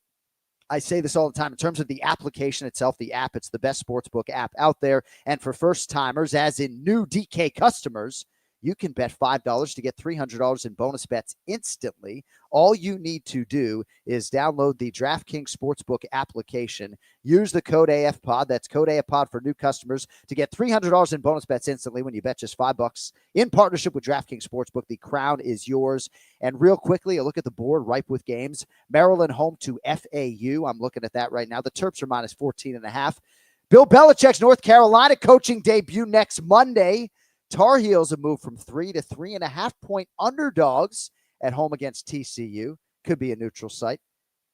I say this all the time. In terms of the application itself, the app, it's the best sportsbook app out there. And for first-timers, as in new DK customers, you can bet $5 to get $300 in bonus bets instantly. All you need to do is download the DraftKings Sportsbook application. Use the code AFPOD. That's code AFPOD for new customers to get $300 in bonus bets instantly when you bet just $5 in partnership with DraftKings Sportsbook. The crown is yours. And real quickly, a look at the board ripe with games. Maryland home to FAU. I'm looking at that right now. The Terps are minus 14.5. Bill Belichick's North Carolina coaching debut next Monday. Tar Heels have moved from 3 to 3.5 point underdogs at home against TCU. Could be a neutral site.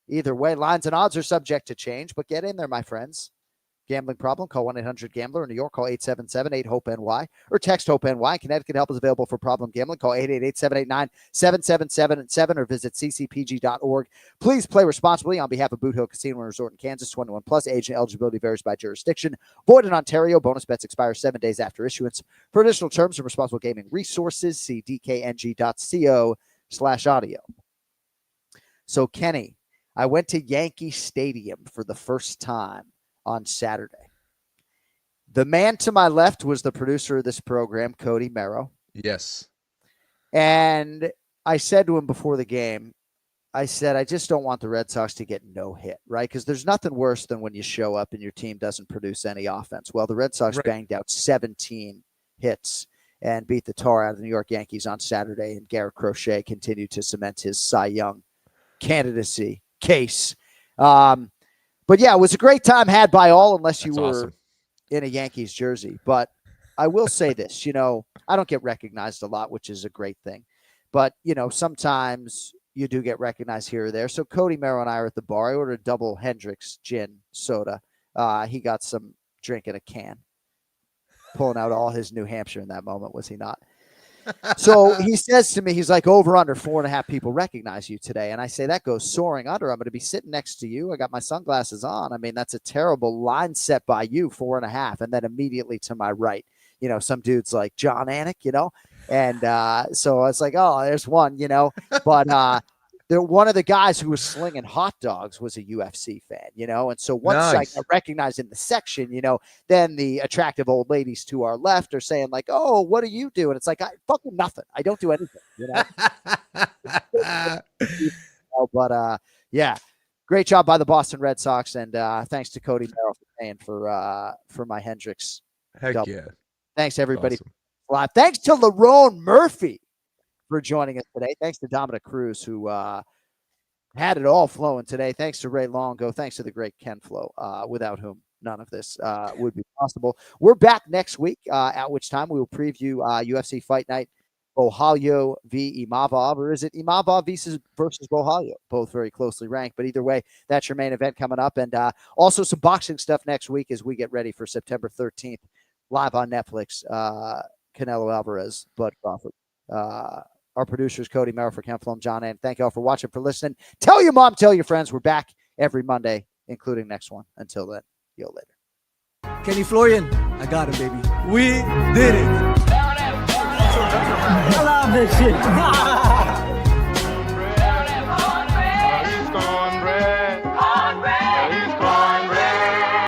Either way, lines and odds are subject to change, but get in there, my friends. Gambling problem? Call 1-800-GAMBLER. In New York, call 877-8-HOPE-NY or text HOPE-NY. Connecticut help is available for problem gambling. Call 888-789-7777 or visit ccpg.org. Please play responsibly on behalf of Boot Hill Casino and Resort in Kansas. 21 plus. Age and eligibility varies by jurisdiction. Void in Ontario. Bonus bets expire 7 days after issuance. For additional terms and responsible gaming resources, see dkng.co/audio. So, Kenny, I went to Yankee Stadium for the first time on Saturday. The man to my left was the producer of this program, Cody Merrow. Yes. And I said to him before the game, I said, I just don't want the Red Sox to get no hit, right? Because there's nothing worse than when you show up and your team doesn't produce any offense. Well, the Red Sox banged out 17 hits and beat the tar out of the New York Yankees on Saturday, and Garrett Crochet continued to cement his Cy Young candidacy case. But yeah, it was a great time had by all, unless you were in a Yankees jersey. But I will say this, I don't get recognized a lot, which is a great thing. But, sometimes you do get recognized here or there. So Cody Merrow and I are at the bar. I ordered a double Hendrix gin soda. He got some drink in a can. Pulling out all his New Hampshire in that moment, was he not? So he says to me, he's like, over under 4.5 people recognize you today. And I say, that goes soaring under. I'm going to be sitting next to you. I got my sunglasses on. I mean, that's a terrible line set by you, 4.5. And then immediately to my right, some dude's like John Anik, and so I was like, oh, there's one, but one of the guys who was slinging hot dogs was a UFC fan, and so once I got recognized in the section, then the attractive old ladies to our left are saying like, oh, what do you do? And it's like, I fucking nothing. I don't do anything, But yeah, great job by the Boston Red Sox, and thanks to Cody Merrow for paying for my Hendrix. Heck double. yeah. Thanks everybody. Awesome. Live. Thanks to Lerone Murphy for joining us today. Thanks to Dominick Cruz, who had it all flowing today. Thanks to Ray Longo. Thanks to the great Ken Flo, without whom none of this would be possible. We're back next week, at which time we will preview UFC Fight Night, Bohalyo v. Imavov, or is it Imavov versus Bohalyo? Both very closely ranked, but either way, that's your main event coming up. And also some boxing stuff next week as we get ready for September 13th, live on Netflix, Canelo Alvarez, Bud Crawford. Our producers, Cody Merrow for Ken Flo and John, and thank you all for watching, for listening. Tell your mom, tell your friends. We're back every Monday, including next one. Until then, yo later. Kenny Florian, I got him, baby. We did it. I love this shit.